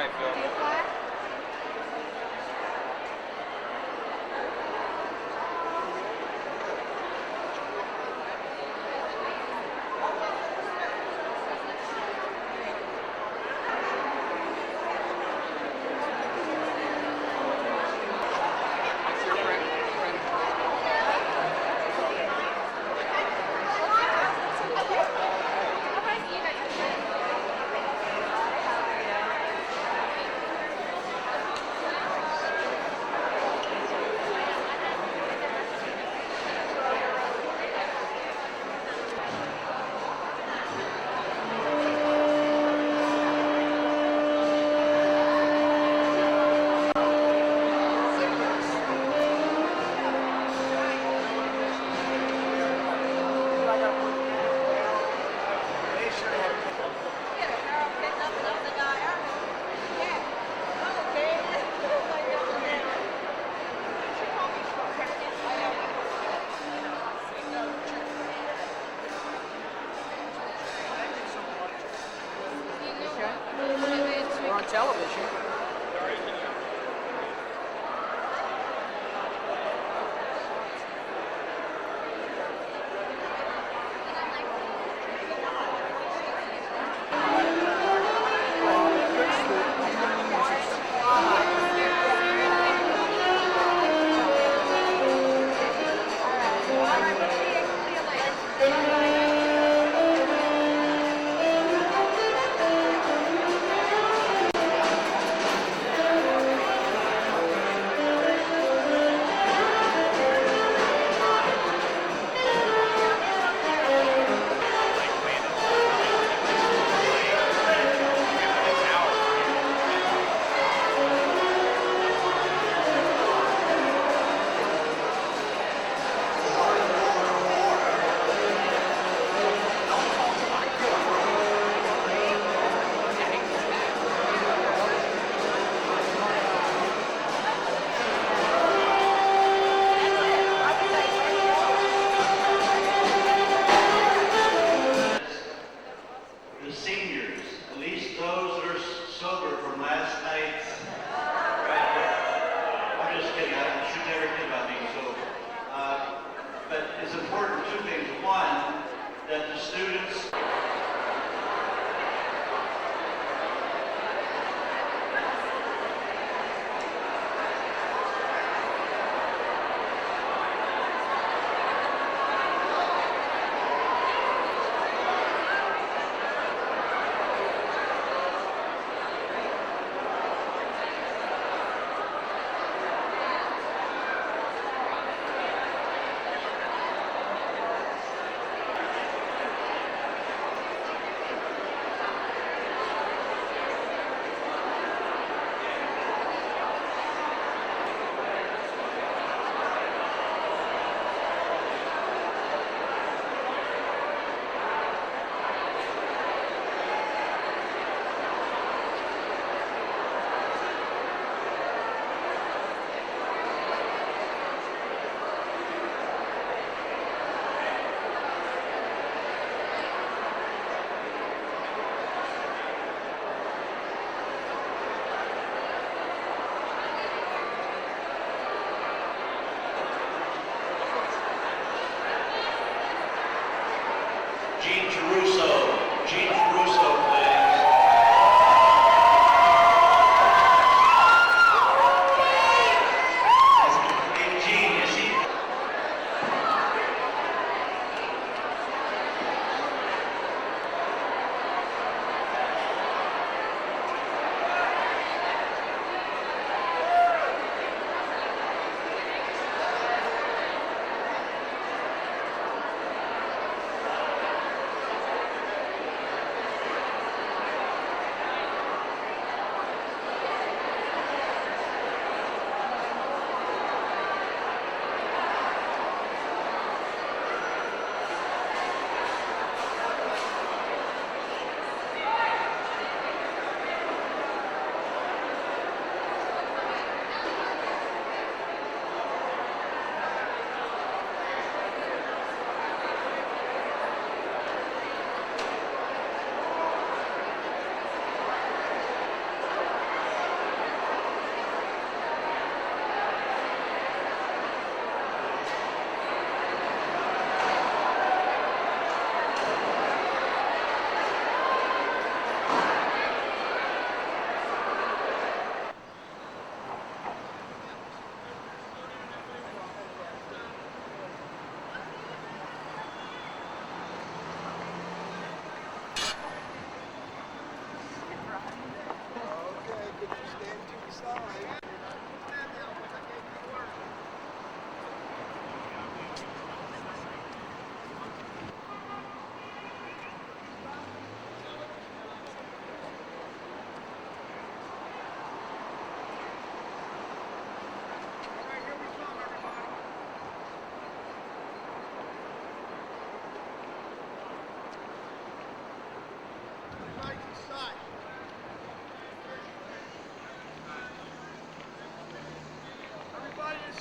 right, Phil. Do you fly? We're on television.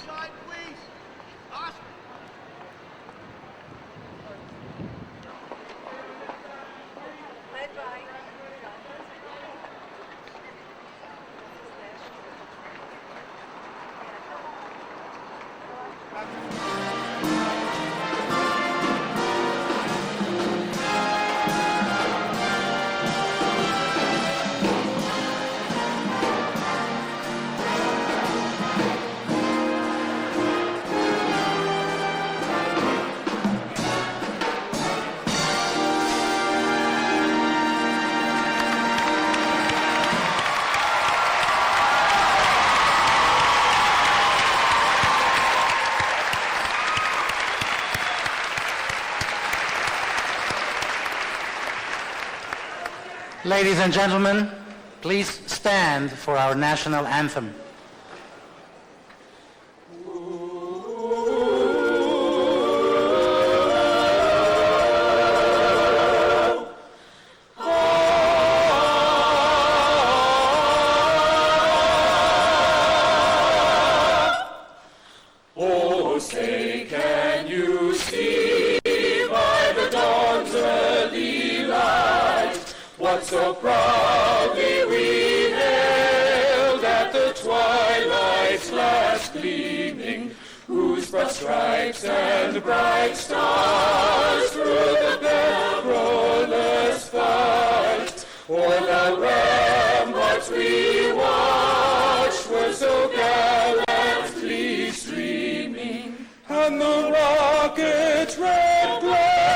Inside, please. Oscar. Led by Ladies and gentlemen, please stand for our national anthem. Oh, say, can you see by the dawn's early light what so proudly we hailed at the twilight's last gleaming, whose broad stripes and bright stars through the perilous fight o'er the ramparts we watched were so gallantly streaming, and the rocket's red glare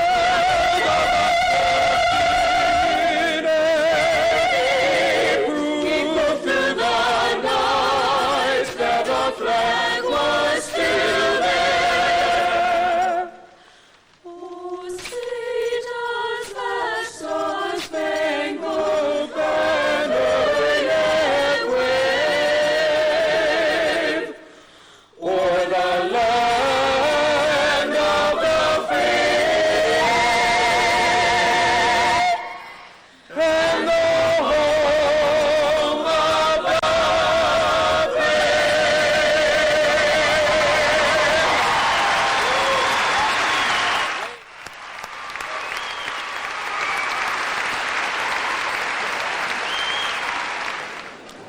proved through the night that our flag was still there. Oh, say does that star-spangled banner yet wave o'er the land of the free and the home of the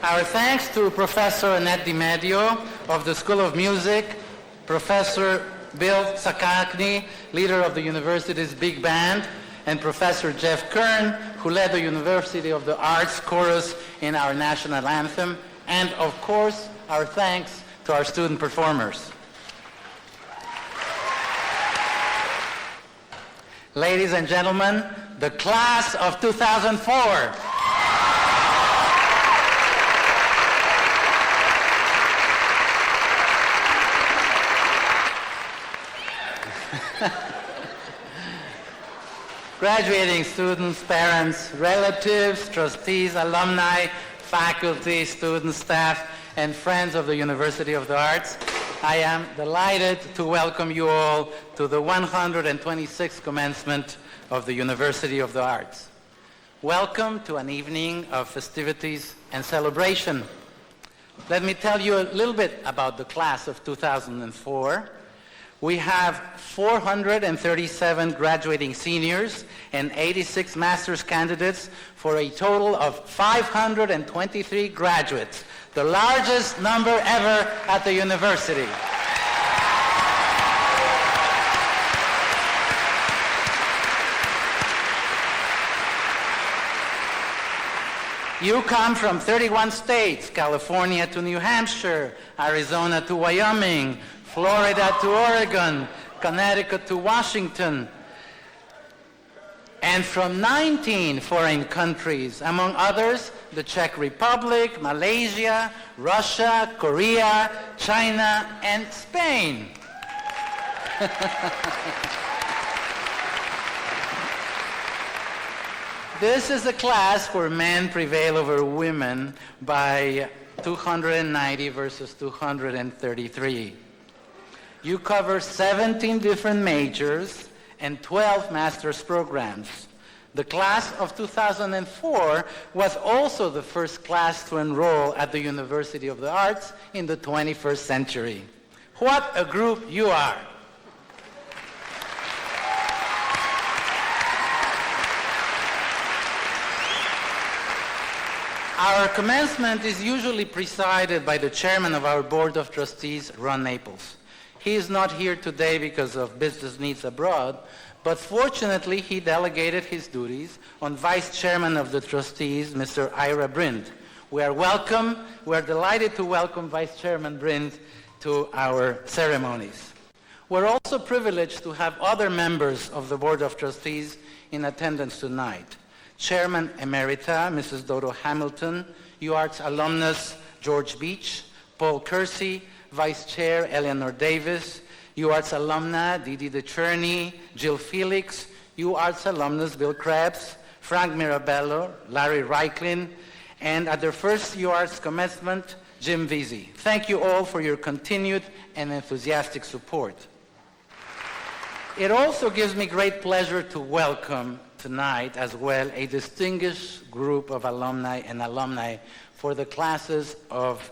Our thanks to Professor Annette DiMedio of the School of Music, Professor Bill Sakakny, leader of the university's big band, and Professor Jeff Kern, who led the University of the Arts chorus in our national anthem, and of course, our thanks to our student performers. Ladies and gentlemen, the class of 2004. Graduating students, parents, relatives, trustees, alumni, faculty, student, staff, and friends of the University of the Arts, I am delighted to welcome you all to the 126th commencement of the University of the Arts. Welcome to an evening of festivities and celebration. Let me tell you a little bit about the class of 2004. We have 437 graduating seniors and 86 master's candidates for a total of 523 graduates, the largest number ever at the university. You come from 31 states, California to New Hampshire, Arizona to Wyoming, Florida to Oregon, Connecticut to Washington, and from 19 foreign countries, among others, the Czech Republic, Malaysia, Russia, Korea, China, and Spain. This is a class where men prevail over women by 290 versus 233. You cover 17 different majors and 12 master's programs. The class of 2004 was also the first class to enroll at the University of the Arts in the 21st century. What a group you are. Our commencement is usually presided by the chairman of our Board of Trustees, Ron Naples. He is not here today because of business needs abroad, but fortunately he delegated his duties on Vice Chairman of the Trustees, Mr. Ira Brind. We are delighted to welcome Vice Chairman Brind to our ceremonies. We're also privileged to have other members of the Board of Trustees in attendance tonight. Chairman Emerita, Mrs. Dodo Hamilton, UArts alumnus George Beach, Paul Kersey, Vice Chair Eleanor Davis, UArts alumna Didi DeCherney, Jill Felix, UArts alumnus Bill Krebs, Frank Mirabello, Larry Reiklin, and at their first UArts commencement, Jim Veazey. Thank you all for your continued and enthusiastic support. It also gives me great pleasure to welcome tonight as well a distinguished group of alumni and alumni for the classes of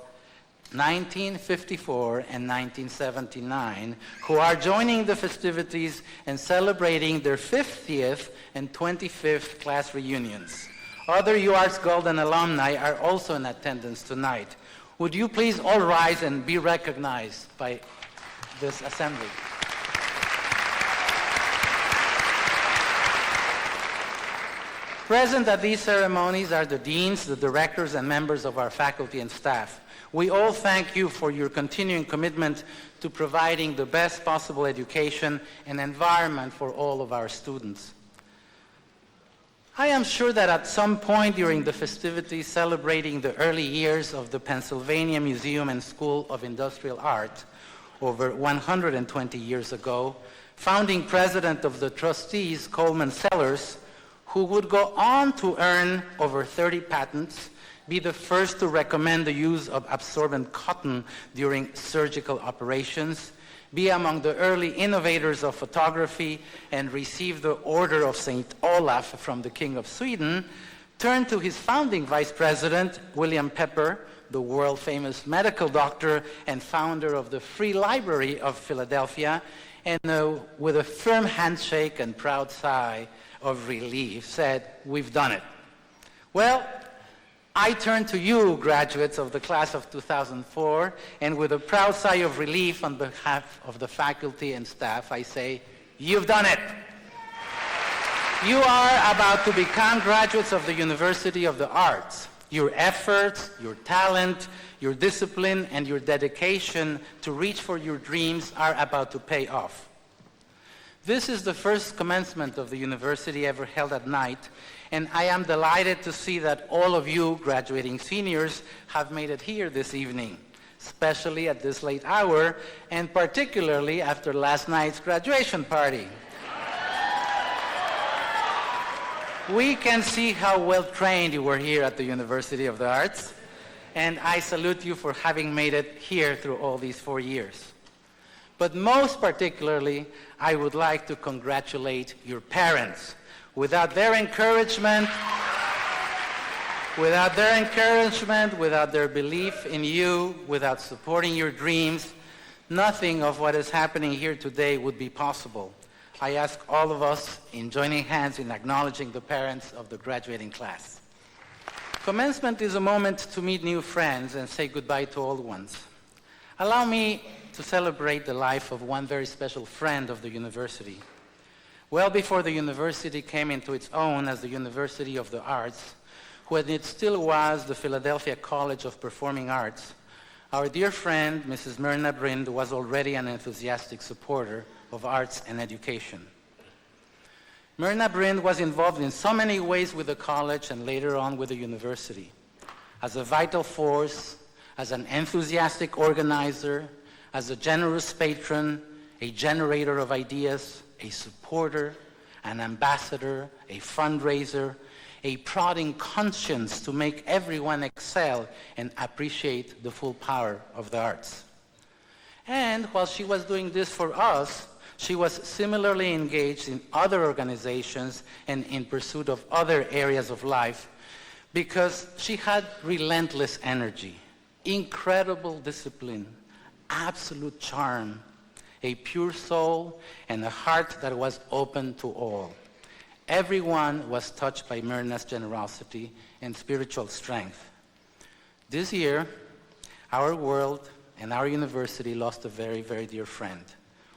1954 and 1979 who are joining the festivities and celebrating their 50th and 25th class reunions. Other UArts Golden alumni are also in attendance tonight. Would you please all rise and be recognized by this assembly? Present at these ceremonies are the deans, the directors, and members of our faculty and staff. We all thank you for your continuing commitment to providing the best possible education and environment for all of our students. I am sure that at some point during the festivities celebrating the early years of the Pennsylvania Museum and School of Industrial Art, over 120 years ago, founding president of the trustees, Coleman Sellers, who would go on to earn over 30 patents, be the first to recommend the use of absorbent cotton during surgical operations, be among the early innovators of photography, and receive the Order of St. Olaf from the King of Sweden, turned to his founding vice president, William Pepper, the world-famous medical doctor and founder of the Free Library of Philadelphia, and with a firm handshake and proud sigh of relief, said, "We've done it." Well, I turn to you, graduates of the class of 2004, and with a proud sigh of relief on behalf of the faculty and staff, I say, you've done it. You are about to become graduates of the University of the Arts. Your efforts, your talent, your discipline, and your dedication to reach for your dreams are about to pay off. This is the first commencement of the university ever held at night, and I am delighted to see that all of you graduating seniors have made it here this evening, especially at this late hour, and particularly after last night's graduation party. We can see how well trained you were here at the University of the Arts, and I salute you for having made it here through all these 4 years. But most particularly, I would like to congratulate your parents. Without their encouragement, without their belief in you, without supporting your dreams, nothing of what is happening here today would be possible. I ask all of us in joining hands in acknowledging the parents of the graduating class. Commencement is a moment to meet new friends and say goodbye to old ones. Allow me to celebrate the life of one very special friend of the university. Well before the university came into its own as the University of the Arts, when it still was the Philadelphia College of Performing Arts, our dear friend, Mrs. Myrna Brind, was already an enthusiastic supporter of arts and education. Myrna Brind was involved in so many ways with the college and later on with the university. As a vital force, as an enthusiastic organizer, as a generous patron, a generator of ideas, a supporter, an ambassador, a fundraiser, a prodding conscience to make everyone excel and appreciate the full power of the arts. And while she was doing this for us, she was similarly engaged in other organizations and in pursuit of other areas of life because she had relentless energy, incredible discipline, absolute charm, a pure soul, and a heart that was open to all. Everyone was touched by Myrna's generosity and spiritual strength. This year, our world and our university lost a very, very dear friend.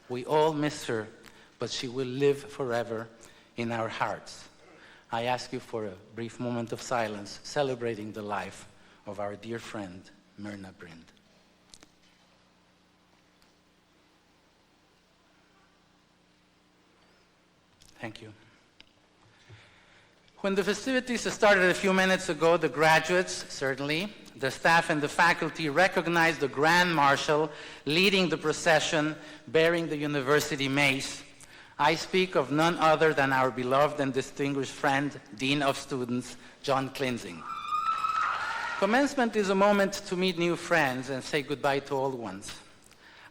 We all miss her, but she will live forever in our hearts. I ask you for a brief moment of silence, celebrating the life of our dear friend, Myrna Brind. Thank you. When the festivities started a few minutes ago, the graduates, certainly, the staff and the faculty recognized the Grand Marshal leading the procession bearing the university mace. I speak of none other than our beloved and distinguished friend, Dean of Students, John Klinzing. Commencement is a moment to meet new friends and say goodbye to old ones.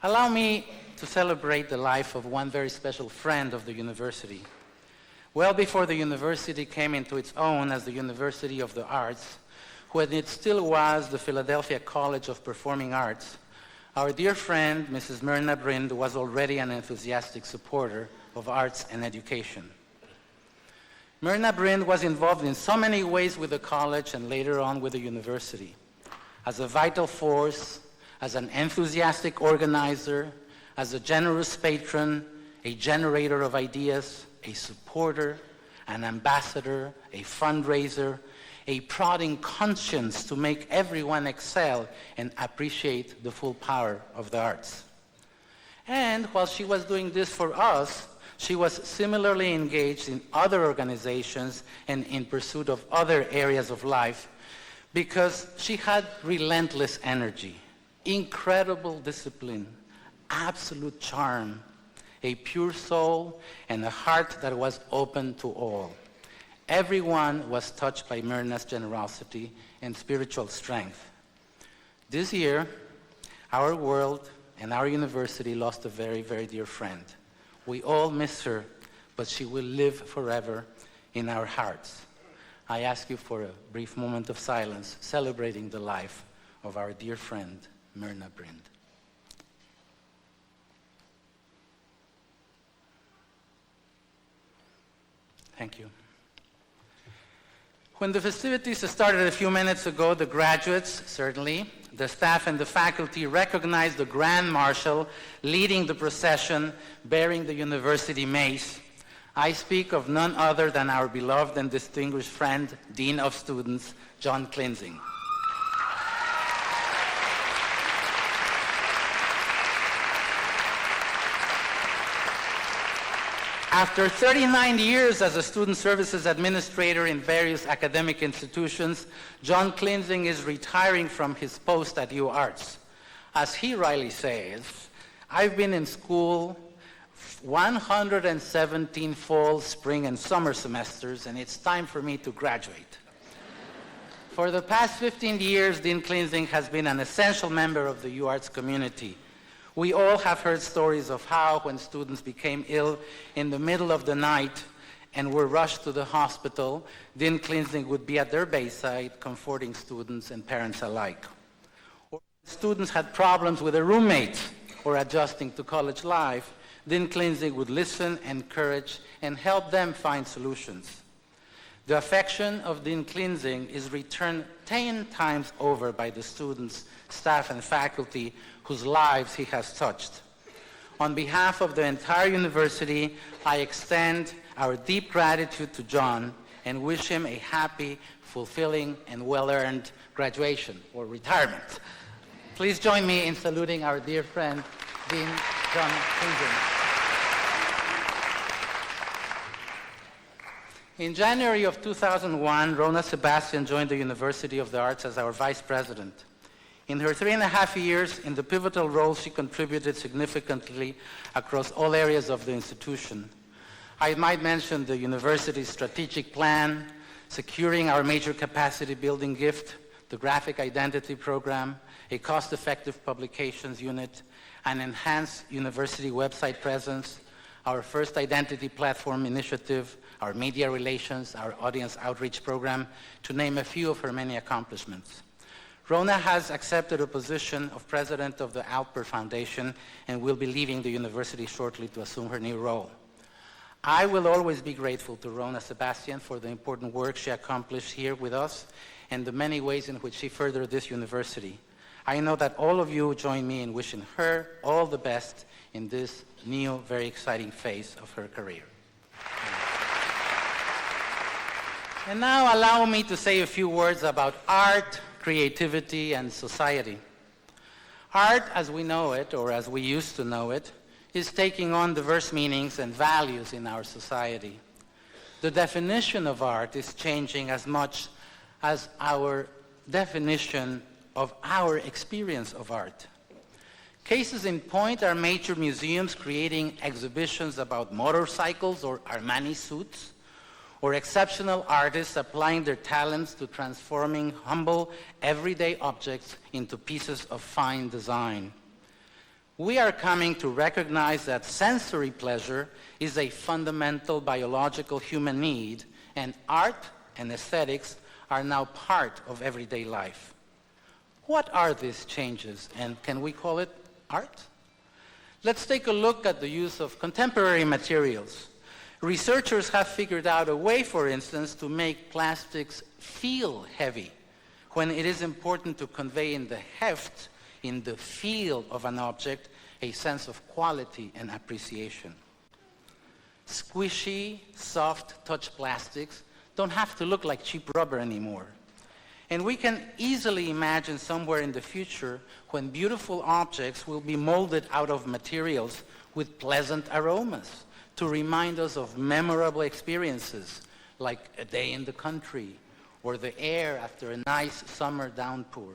Allow me to celebrate the life of one very special friend of the university. Well before the university came into its own as the University of the Arts, when it still was the Philadelphia College of Performing Arts, our dear friend, Mrs. Myrna Brind, was already an enthusiastic supporter of arts and education. Myrna Brind was involved in so many ways with the college and later on with the university. As a vital force, as an enthusiastic organizer, as a generous patron, a generator of ideas, a supporter, an ambassador, a fundraiser, a prodding conscience to make everyone excel and appreciate the full power of the arts. And while she was doing this for us, she was similarly engaged in other organizations and in pursuit of other areas of life because she had relentless energy, incredible discipline, absolute charm, a pure soul, and a heart that was open to all. Everyone was touched by Myrna's generosity and spiritual strength. This year, our world and our university lost a very, very dear friend. We all miss her, but she will live forever in our hearts. I ask you for a brief moment of silence, celebrating the life of our dear friend, Myrna Brind. Thank you. When the festivities started a few minutes ago, the graduates, certainly, the staff and the faculty recognized the Grand Marshal leading the procession bearing the university mace. I speak of none other than our beloved and distinguished friend, Dean of Students, John Klinzing. After 39 years as a student services administrator in various academic institutions, John Klinzing is retiring from his post at UArts. As he rightly says, I've been in school 117 fall, spring, and summer semesters, and it's time for me to graduate. For the past 15 years, Dean Klinzing has been an essential member of the UArts community. We all have heard stories of how, when students became ill in the middle of the night and were rushed to the hospital, Dean Klinzing would be at their bedside, comforting students and parents alike. Or students had problems with a roommate or adjusting to college life, Dean Klinzing would listen, encourage, and help them find solutions. The affection of Dean Klinzing is returned 10 times over by the students, staff, and faculty whose lives he has touched. On behalf of the entire university, I extend our deep gratitude to John and wish him a happy, fulfilling, and well-earned graduation or retirement. Please join me in saluting our dear friend, Dean John Klinzing. In January of 2001, Rona Sebastian joined the University of the Arts as our vice president. In her 3.5 years in the pivotal role, she contributed significantly across all areas of the institution. I might mention the university's strategic plan, securing our major capacity building gift, the graphic identity program, a cost-effective publications unit, an enhanced university website presence, our first identity platform initiative, our media relations, our audience outreach program, to name a few of her many accomplishments. Rona has accepted a position of president of the Alper Foundation and will be leaving the university shortly to assume her new role. I will always be grateful to Rona Sebastian for the important work she accomplished here with us and the many ways in which she furthered this university. I know that all of you join me in wishing her all the best in this new, very exciting phase of her career. And now allow me to say a few words about art, creativity, and society. Art, as we know it, or as we used to know it, is taking on diverse meanings and values in our society. The definition of art is changing as much as our definition of our experience of art. Cases in point are major museums creating exhibitions about motorcycles or Armani suits, or exceptional artists applying their talents to transforming humble, everyday objects into pieces of fine design. We are coming to recognize that sensory pleasure is a fundamental biological human need, and art and aesthetics are now part of everyday life. What are these changes, and can we call it art? Let's take a look at the use of contemporary materials. Researchers have figured out a way, for instance, to make plastics feel heavy when it is important to convey in the heft, in the feel of an object, a sense of quality and appreciation. Squishy, soft touch plastics don't have to look like cheap rubber anymore. And we can easily imagine somewhere in the future when beautiful objects will be molded out of materials with pleasant aromas to remind us of memorable experiences like a day in the country or the air after a nice summer downpour.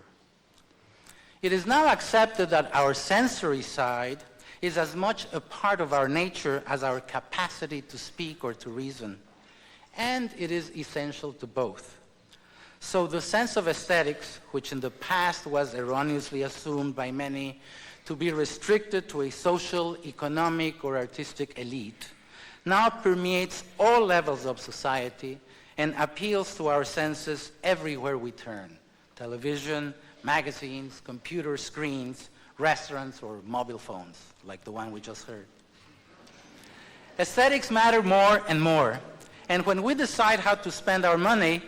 It is now accepted that our sensory side is as much a part of our nature as our capacity to speak or to reason, and it is essential to both. So the sense of aesthetics, which in the past was erroneously assumed by many to be restricted to a social, economic, or artistic elite, now permeates all levels of society and appeals to our senses everywhere we turn: television, magazines, computer screens, restaurants, or mobile phones, like the one we just heard. Aesthetics matter more and more, and when we decide how to spend our money,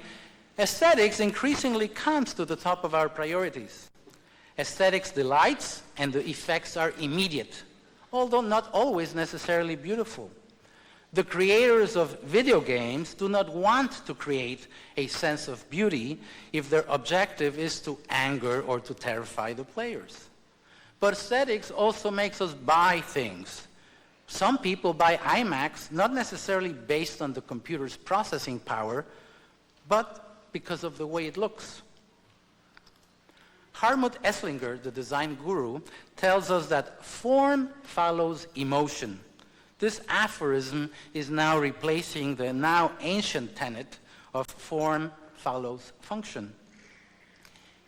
aesthetics increasingly comes to the top of our priorities. Aesthetics delights, and the effects are immediate, although not always necessarily beautiful. The creators of video games do not want to create a sense of beauty if their objective is to anger or to terrify the players. But aesthetics also makes us buy things. Some people buy iMacs not necessarily based on the computer's processing power, but because of the way it looks. Hartmut Esslinger, the design guru, tells us that form follows emotion. This aphorism is now replacing the now ancient tenet of form follows function.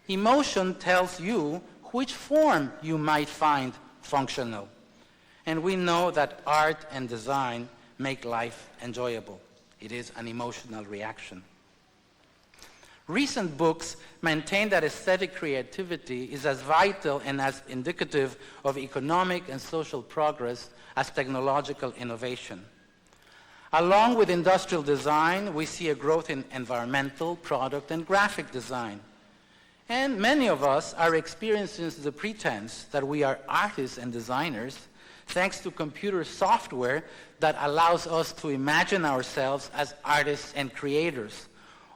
Emotion tells you which form you might find functional. And we know that art and design make life enjoyable. It is an emotional reaction. Recent books maintain that aesthetic creativity is as vital and as indicative of economic and social progress as technological innovation. Along with industrial design, we see a growth in environmental, product, and graphic design. And many of us are experiencing the pretense that we are artists and designers thanks to computer software that allows us to imagine ourselves as artists and creators,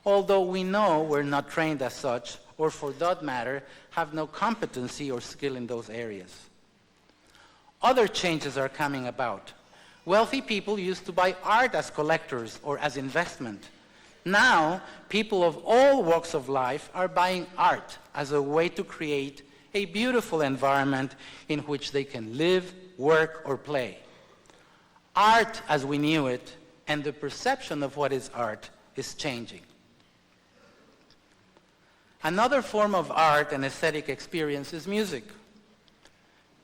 although we know we're not trained as such, or for that matter, have no competency or skill in those areas. Other changes are coming about. Wealthy people used to buy art as collectors or as investment. Now, people of all walks of life are buying art as a way to create a beautiful environment in which they can live, work, or play. Art, as we knew it, and the perception of what is art is changing. Another form of art and aesthetic experience is music.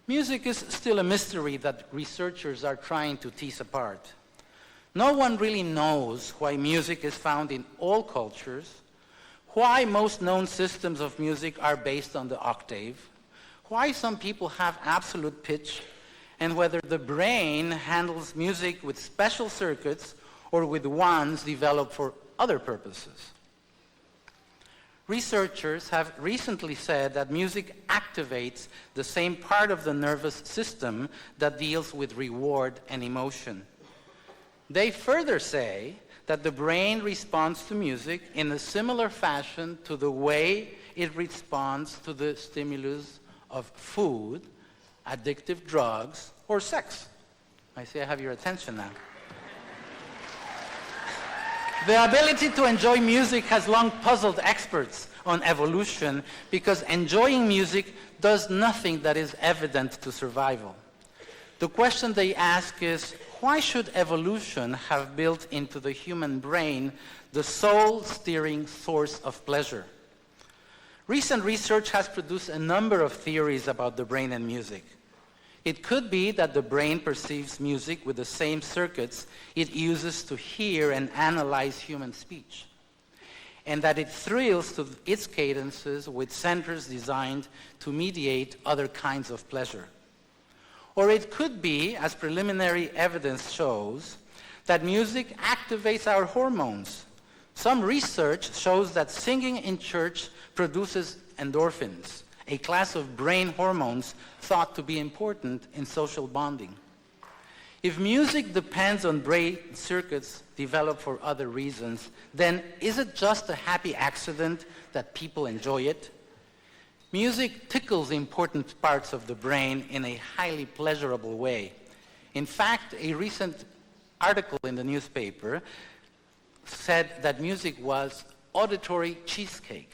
Music is still a mystery that researchers are trying to tease apart. No one really knows why music is found in all cultures, why most known systems of music are based on the octave, why some people have absolute pitch, and whether the brain handles music with special circuits or with ones developed for other purposes. Researchers have recently said that music activates the same part of the nervous system that deals with reward and emotion. They further say that the brain responds to music in a similar fashion to the way it responds to the stimulus of food, addictive drugs, or sex. I see I have your attention now. The ability to enjoy music has long puzzled experts on evolution because enjoying music does nothing that is evident to survival. The question they ask is, why should evolution have built into the human brain the sole steering source of pleasure? Recent research has produced a number of theories about the brain and music. It could be that the brain perceives music with the same circuits it uses to hear and analyze human speech, and that it thrills to its cadences with centers designed to mediate other kinds of pleasure. Or it could be, as preliminary evidence shows, that music activates our hormones. Some research shows that singing in church produces endorphins, a class of brain hormones thought to be important in social bonding. If music depends on brain circuits developed for other reasons, then is it just a happy accident that people enjoy it? Music tickles important parts of the brain in a highly pleasurable way. In fact, a recent article in the newspaper said that music was auditory cheesecake.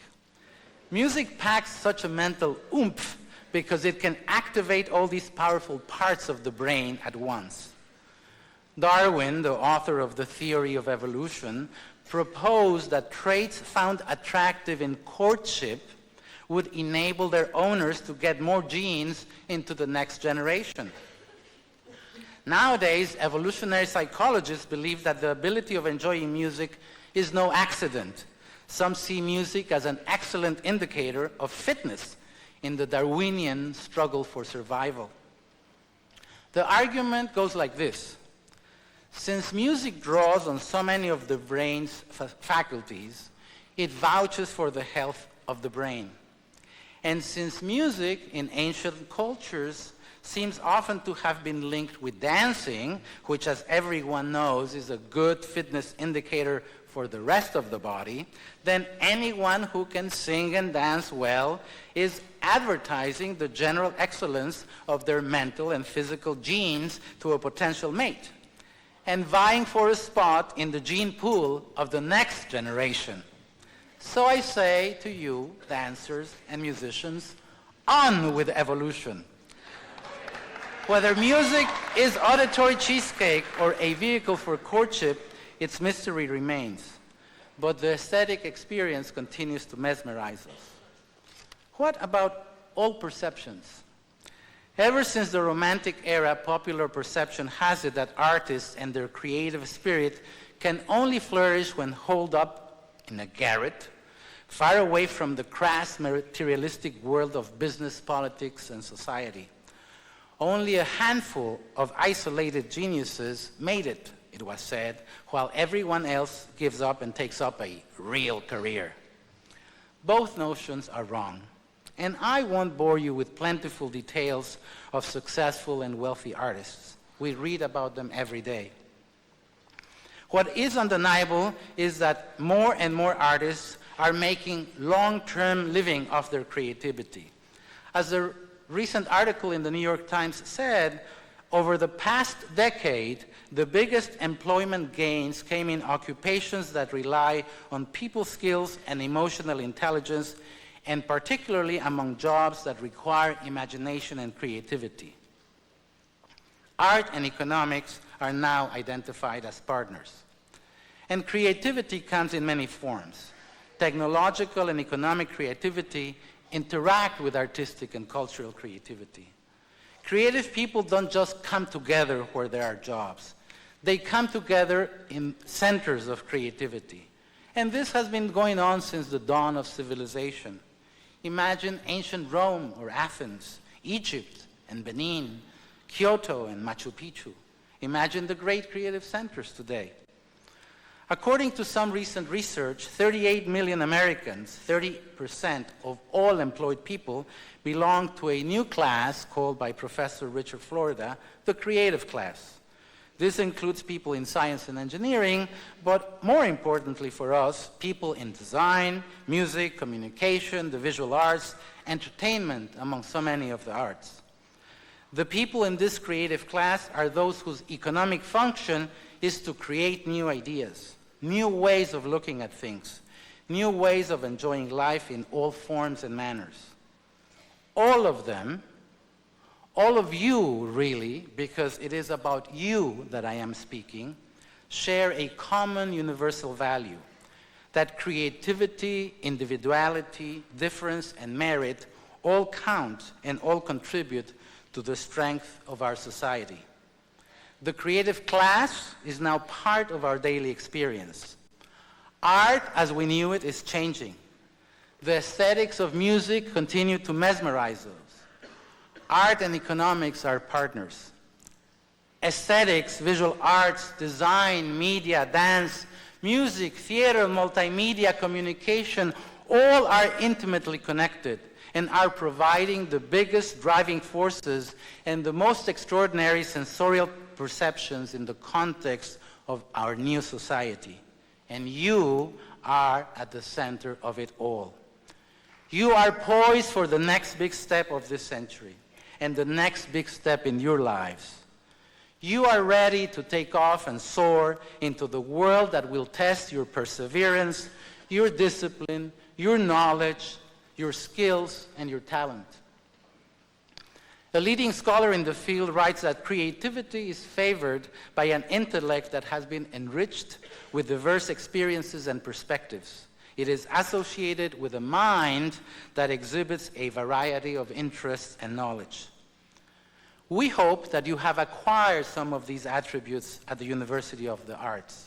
Music packs such a mental oomph because it can activate all these powerful parts of the brain at once. Darwin, the author of the theory of evolution, proposed that traits found attractive in courtship would enable their owners to get more genes into the next generation. Nowadays, evolutionary psychologists believe that the ability of enjoying music is no accident. Some see music as an excellent indicator of fitness in the Darwinian struggle for survival. The argument goes like this. Since music draws on so many of the brain's faculties, it vouches for the health of the brain. And since music in ancient cultures seems often to have been linked with dancing, which as everyone knows is a good fitness indicator for the rest of the body, then anyone who can sing and dance well is advertising the general excellence of their mental and physical genes to a potential mate, and vying for a spot in the gene pool of the next generation. So I say to you, dancers and musicians, on with evolution. Whether music is auditory cheesecake or a vehicle for courtship, its mystery remains. But the aesthetic experience continues to mesmerize us. What about all perceptions? Ever since the Romantic era, popular perception has it that artists and their creative spirit can only flourish when holed up in a garret, far away from the crass materialistic world of business, politics, and society. Only a handful of isolated geniuses made it, it was said, while everyone else gives up and takes up a real career. Both notions are wrong, and I won't bore you with plentiful details of successful and wealthy artists. We read about them every day. What is undeniable is that more and more artists are making long-term living off their creativity. As a recent article in the New York Times said, over the past decade, the biggest employment gains came in occupations that rely on people skills and emotional intelligence, and particularly among jobs that require imagination and creativity. Art and economics are now identified as partners. And creativity comes in many forms. Technological and economic creativity interact with artistic and cultural creativity. Creative people don't just come together where there are jobs. They come together in centers of creativity. And this has been going on since the dawn of civilization. Imagine ancient Rome or Athens, Egypt and Benin, Kyoto and Machu Picchu. Imagine the great creative centers today. According to some recent research, 38 million Americans, 30% of all employed people, belong to a new class called by Professor Richard Florida, the creative class. This includes people in science and engineering, but more importantly for us, people in design, music, communication, the visual arts, entertainment, among so many of the arts. The people in this creative class are those whose economic function is to create new ideas, new ways of looking at things, new ways of enjoying life in all forms and manners. All of them, all of you really, because it is about you that I am speaking, share a common universal value, that creativity, individuality, difference, and merit all count and all contribute to the strength of our society. The creative class is now part of our daily experience. Art, as we knew it, is changing. The aesthetics of music continue to mesmerize us. Art and economics are partners. Aesthetics, visual arts, design, media, dance, music, theater, multimedia, communication, all are intimately connected and are providing the biggest driving forces and the most extraordinary sensorial perceptions in the context of our new society. And you are at the center of it all. You are poised for the next big step of this century and the next big step in your lives. You are ready to take off and soar into the world that will test your perseverance, your discipline, your knowledge, your skills, and your talent. A leading scholar in the field writes that creativity is favored by an intellect that has been enriched with diverse experiences and perspectives. It is associated with a mind that exhibits a variety of interests and knowledge. We hope that you have acquired some of these attributes at the University of the Arts.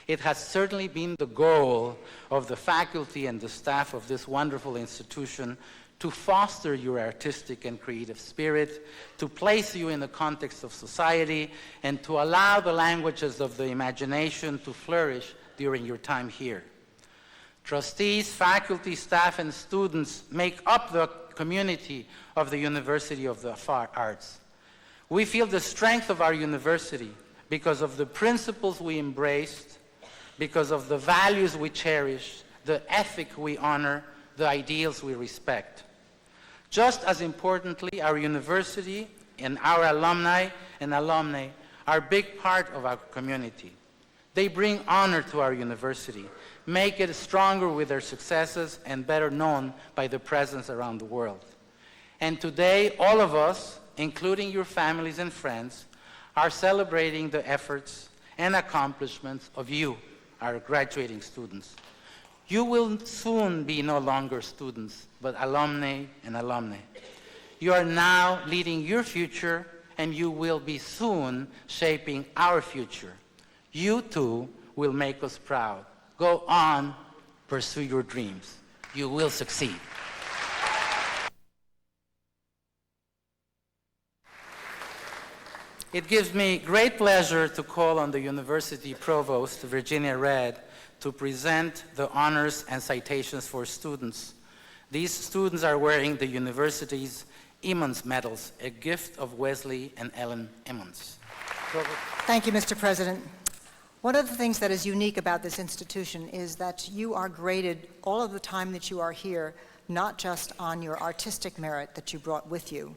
It has certainly been the goal of the faculty and the staff of this wonderful institution to foster your artistic and creative spirit, to place you in the context of society, and to allow the languages of the imagination to flourish during your time here. Trustees, faculty, staff, and students make up the community of the University of the Arts. We feel the strength of our university because of the principles we embraced, because of the values we cherish, the ethic we honor, the ideals we respect. Just as importantly, our university and our alumni are a big part of our community. They bring honor to our university, make it stronger with their successes and better known by the presence around the world. And today, all of us, including your families and friends, are celebrating the efforts and accomplishments of you, our graduating students. You will soon be no longer students, but alumni and alumni. You are now leading your future, and you will be soon shaping our future. You too will make us proud. Go on, pursue your dreams. You will succeed. It gives me great pleasure to call on the University Provost, Virginia Redd, to present the honors and citations for students. These students are wearing the university's Emmons Medals, a gift of Wesley and Ellen Emmons. Thank you, Mr. President. One of the things that is unique about this institution is that you are graded all of the time that you are here, not just on your artistic merit that you brought with you,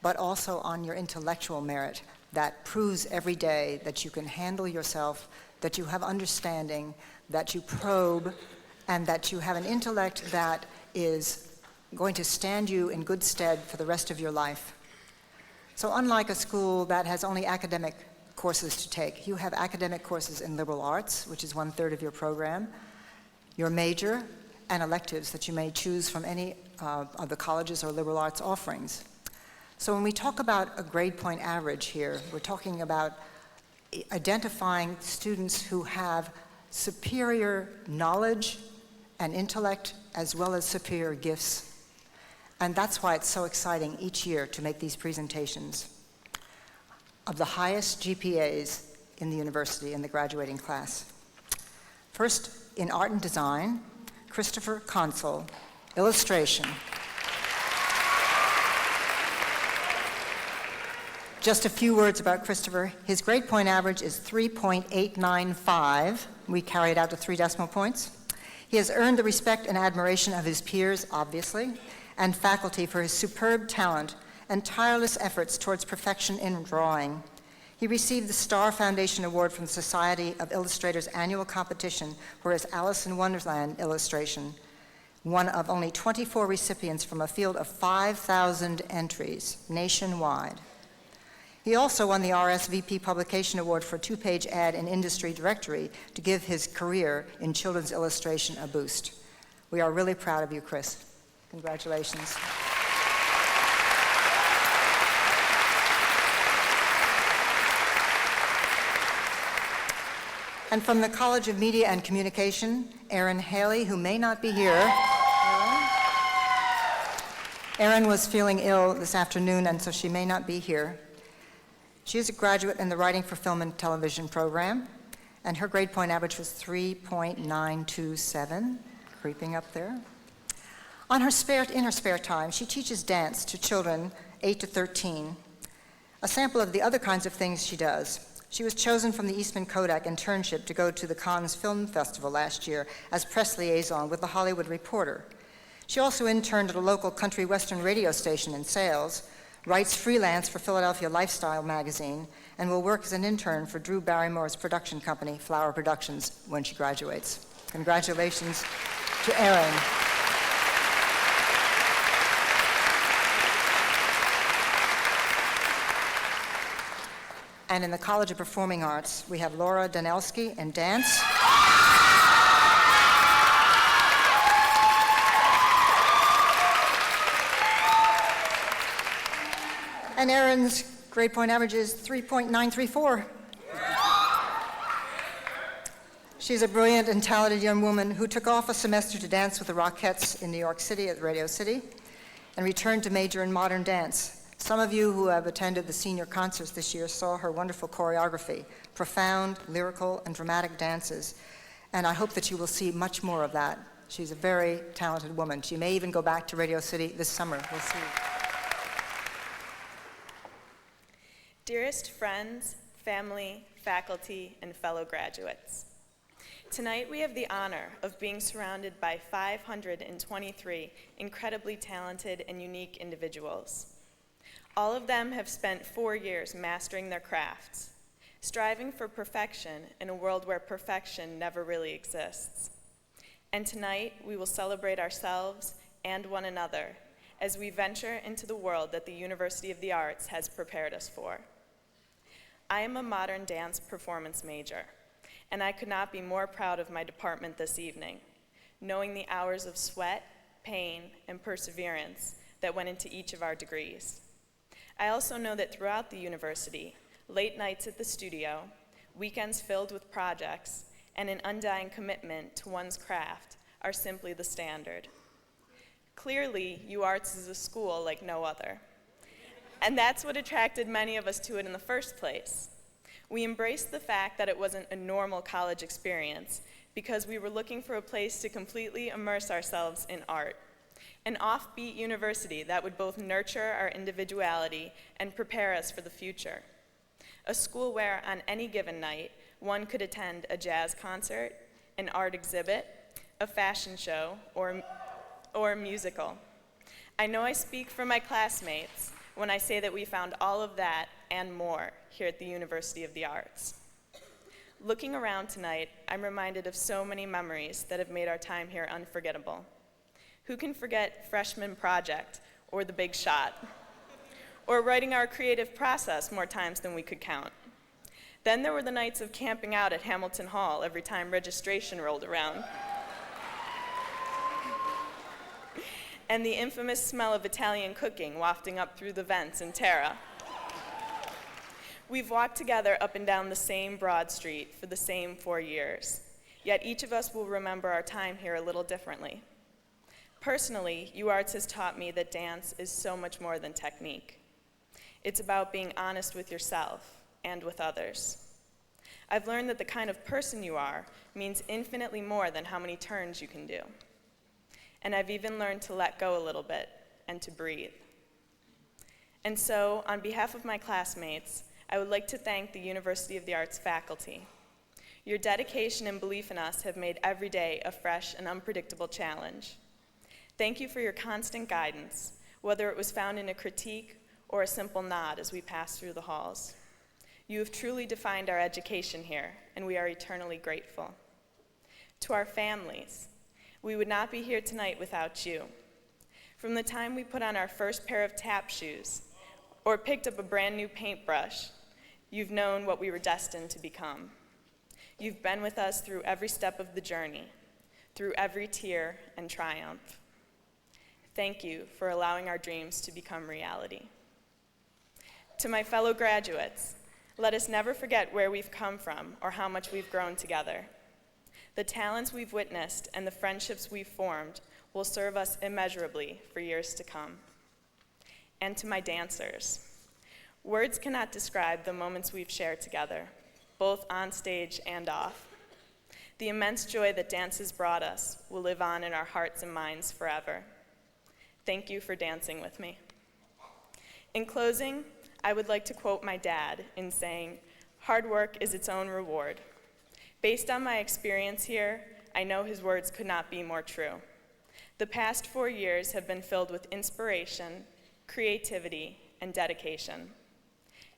but also on your intellectual merit that proves every day that you can handle yourself, that you have understanding, that you probe, and that you have an intellect that is going to stand you in good stead for the rest of your life. So unlike a school that has only academic courses to take, you have academic courses in liberal arts, which is 1/3 of your program, your major, and electives that you may choose from any of the colleges or liberal arts offerings. So when we talk about a grade point average here, we're talking about identifying students who have superior knowledge and intellect, as well as superior gifts. And that's why it's so exciting each year to make these presentations of the highest GPAs in the university in the graduating class. First, in art and design, Christopher Consul, illustration. Just a few words about Christopher. His grade point average is 3.895. We carry it out to 3 decimal points. He has earned the respect and admiration of his peers, obviously, and faculty for his superb talent and tireless efforts towards perfection in drawing. He received the Star Foundation Award from the Society of Illustrators annual competition for his Alice in Wonderland illustration, one of only 24 recipients from a field of 5,000 entries nationwide. He also won the RSVP Publication Award for a 2-page ad in Industry Directory to give his career in children's illustration a boost. We are really proud of you, Chris. Congratulations. And from the College of Media and Communication, Erin Haley, who may not be here. Erin was feeling ill this afternoon, and so she may not be here. She is a graduate in the Writing for Film and Television program, and her grade point average was 3.927, creeping up there. In her spare time, she teaches dance to children 8 to 13. A sample of the other kinds of things she does. She was chosen from the Eastman Kodak internship to go to the Cannes Film Festival last year as press liaison with The Hollywood Reporter. She also interned at a local country western radio station in sales, writes freelance for Philadelphia Lifestyle magazine, and will work as an intern for Drew Barrymore's production company, Flower Productions, when she graduates. Congratulations to Erin. And in the College of Performing Arts, we have Laura Danelski in dance. And Erin's grade point average is 3.934. She's a brilliant and talented young woman who took off a semester to dance with the Rockettes in New York City at Radio City and returned to major in modern dance. Some of you who have attended the senior concerts this year saw her wonderful choreography, profound, lyrical, and dramatic dances, and I hope that you will see much more of that. She's a very talented woman. She may even go back to Radio City this summer. We'll see. Dearest friends, family, faculty, and fellow graduates, tonight we have the honor of being surrounded by 523 incredibly talented and unique individuals. All of them have spent 4 years mastering their crafts, striving for perfection in a world where perfection never really exists. And tonight we will celebrate ourselves and one another as we venture into the world that the University of the Arts has prepared us for. I am a modern dance performance major, and I could not be more proud of my department this evening, knowing the hours of sweat, pain, and perseverance that went into each of our degrees. I also know that throughout the university, late nights at the studio, weekends filled with projects, and an undying commitment to one's craft are simply the standard. Clearly, UArts is a school like no other. And that's what attracted many of us to it in the first place. We embraced the fact that it wasn't a normal college experience because we were looking for a place to completely immerse ourselves in art. An offbeat university that would both nurture our individuality and prepare us for the future. A school where, on any given night, one could attend a jazz concert, an art exhibit, a fashion show, or a musical. I know I speak for my classmates when I say that we found all of that and more here at the University of the Arts. Looking around tonight, I'm reminded of so many memories that have made our time here unforgettable. Who can forget freshman project or the big shot? Or writing our creative process more times than we could count. Then there were the nights of camping out at Hamilton Hall every time registration rolled around. And the infamous smell of Italian cooking wafting up through the vents in Terra. We've walked together up and down the same broad street for the same 4 years. Yet each of us will remember our time here a little differently. Personally, UArts has taught me that dance is so much more than technique. It's about being honest with yourself and with others. I've learned that the kind of person you are means infinitely more than how many turns you can do. And I've even learned to let go a little bit and to breathe. And so, on behalf of my classmates, I would like to thank the University of the Arts faculty. Your dedication and belief in us have made every day a fresh and unpredictable challenge. Thank you for your constant guidance, whether it was found in a critique or a simple nod as we pass through the halls. You have truly defined our education here, and we are eternally grateful. To our families, we would not be here tonight without you. From the time we put on our first pair of tap shoes or picked up a brand new paintbrush, you've known what we were destined to become. You've been with us through every step of the journey, through every tear and triumph. Thank you for allowing our dreams to become reality. To my fellow graduates, let us never forget where we've come from or how much we've grown together. The talents we've witnessed and the friendships we've formed will serve us immeasurably for years to come. And to my dancers, words cannot describe the moments we've shared together, both on stage and off. The immense joy that dance has brought us will live on in our hearts and minds forever. Thank you for dancing with me. In closing, I would like to quote my dad in saying, "Hard work is its own reward." Based on my experience here, I know his words could not be more true. The past 4 years have been filled with inspiration, creativity, and dedication.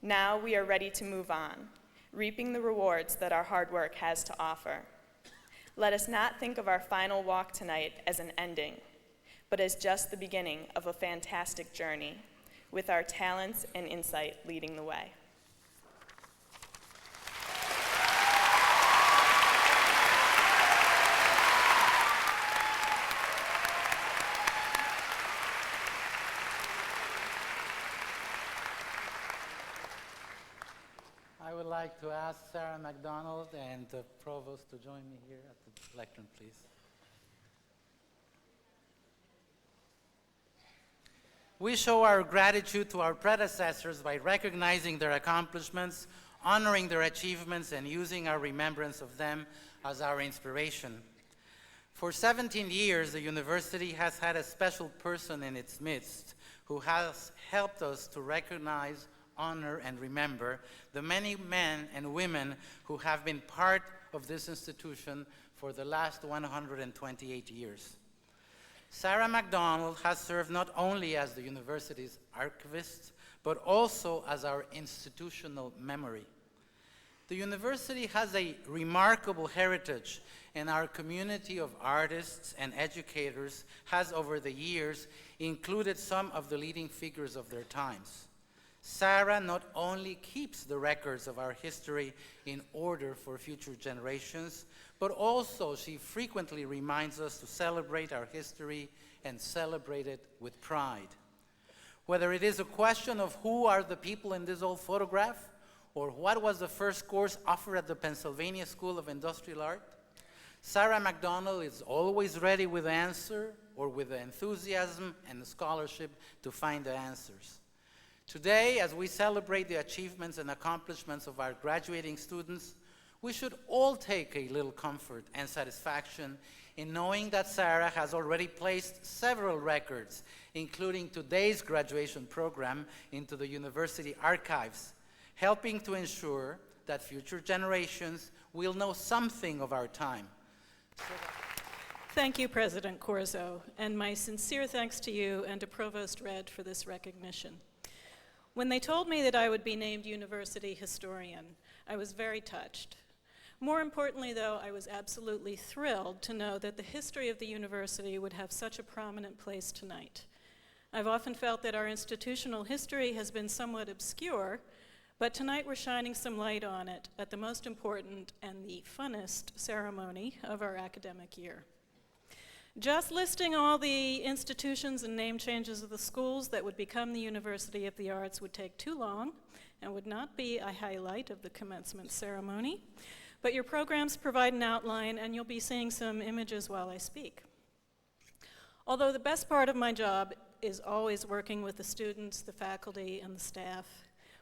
Now we are ready to move on, reaping the rewards that our hard work has to offer. Let us not think of our final walk tonight as an ending, but as just the beginning of a fantastic journey, with our talents and insight leading the way. I would like to ask Sarah McDonald and the provost to join me here at the lectern, please. We show our gratitude to our predecessors by recognizing their accomplishments, honoring their achievements, and using our remembrance of them as our inspiration. For 17 years, the university has had a special person in its midst who has helped us to recognize, honor, and remember the many men and women who have been part of this institution for the last 128 years. Sarah McDonald has served not only as the university's archivist, but also as our institutional memory. The university has a remarkable heritage, and our community of artists and educators has over the years included some of the leading figures of their times. Sarah not only keeps the records of our history in order for future generations, but also she frequently reminds us to celebrate our history and celebrate it with pride. Whether it is a question of who are the people in this old photograph, or what was the first course offered at the Pennsylvania School of Industrial Art, Sarah McDonald is always ready with the answer, or with the enthusiasm and the scholarship to find the answers. Today, as we celebrate the achievements and accomplishments of our graduating students, we should all take a little comfort and satisfaction in knowing that Sarah has already placed several records, including today's graduation program, into the university archives, helping to ensure that future generations will know something of our time. Thank you, President Corzo, and my sincere thanks to you and to Provost Red for this recognition. When they told me that I would be named university historian, I was very touched. More importantly, though, I was absolutely thrilled to know that the history of the university would have such a prominent place tonight. I've often felt that our institutional history has been somewhat obscure, but tonight we're shining some light on it at the most important and the funnest ceremony of our academic year. Just listing all the institutions and name changes of the schools that would become the University of the Arts would take too long and would not be a highlight of the commencement ceremony. but your programs provide an outline, and you'll be seeing some images while I speak. Although the best part of my job is always working with the students, the faculty, and the staff,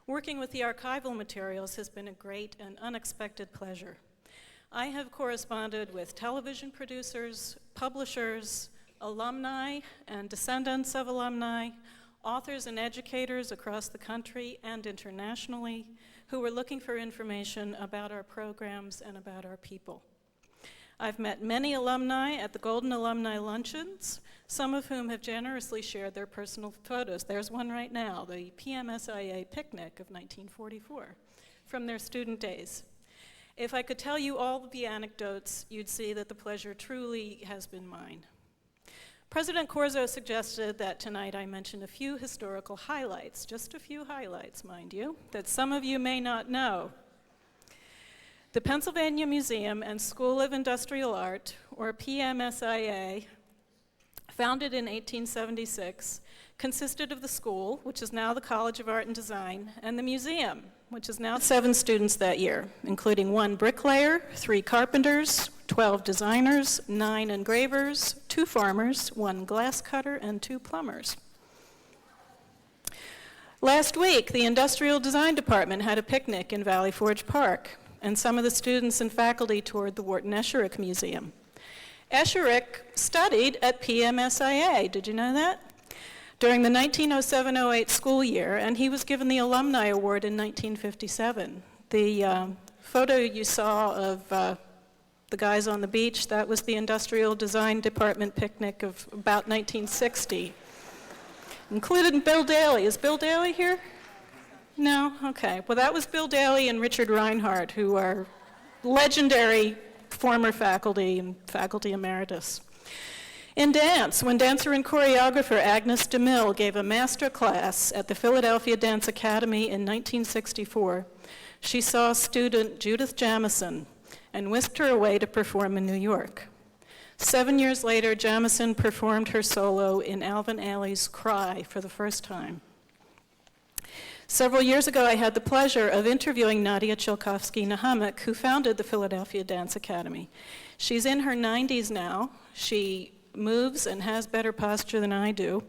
working with the archival materials has been a great and unexpected pleasure. I have corresponded with television producers, publishers, alumni and descendants of alumni, authors and educators across the country and internationally who were looking for information about our programs and about our people. I've met many alumni at the Golden Alumni Luncheons, some of whom have generously shared their personal photos. There's one right now, the PMSIA picnic of 1944, from their student days. If I could tell you all of the anecdotes, you'd see that the pleasure truly has been mine. President Corzo suggested that tonight I mention a few historical highlights, just a few highlights, mind you, that some of you may not know. The Pennsylvania Museum and School of Industrial Art, or PMSIA, founded in 1876, consisted of the school, which is now the College of Art and Design, and the museum, which is now 7 students that year, including 1 bricklayer, 3 carpenters, 12 designers, 9 engravers, 2 farmers, 1 glass cutter, and 2 plumbers. Last week, the Industrial Design Department had a picnic in Valley Forge Park, and some of the students and faculty toured the Wharton Esherick Museum. Esherick studied at PMSIA, did you know that? During the 1907-08 school year, and he was given the Alumni Award in 1957. The photo you saw of the guys on the beach, that was the Industrial Design Department picnic of about 1960. Included Bill Daly. Is Bill Daly here? No? Okay. Well, that was Bill Daly and Richard Reinhardt, who are legendary former faculty and faculty emeritus. In dance, when dancer and choreographer Agnes DeMille gave a master class at the Philadelphia Dance Academy in 1964, she saw student Judith Jamison and whisked her away to perform in New York. 7 years later, Jamison performed her solo in Alvin Ailey's Cry for the first time. Several years ago, I had the pleasure of interviewing Nadia Chilkovsky-Nahamik, who founded the Philadelphia Dance Academy. She's in her 90s now. She moves and has better posture than I do.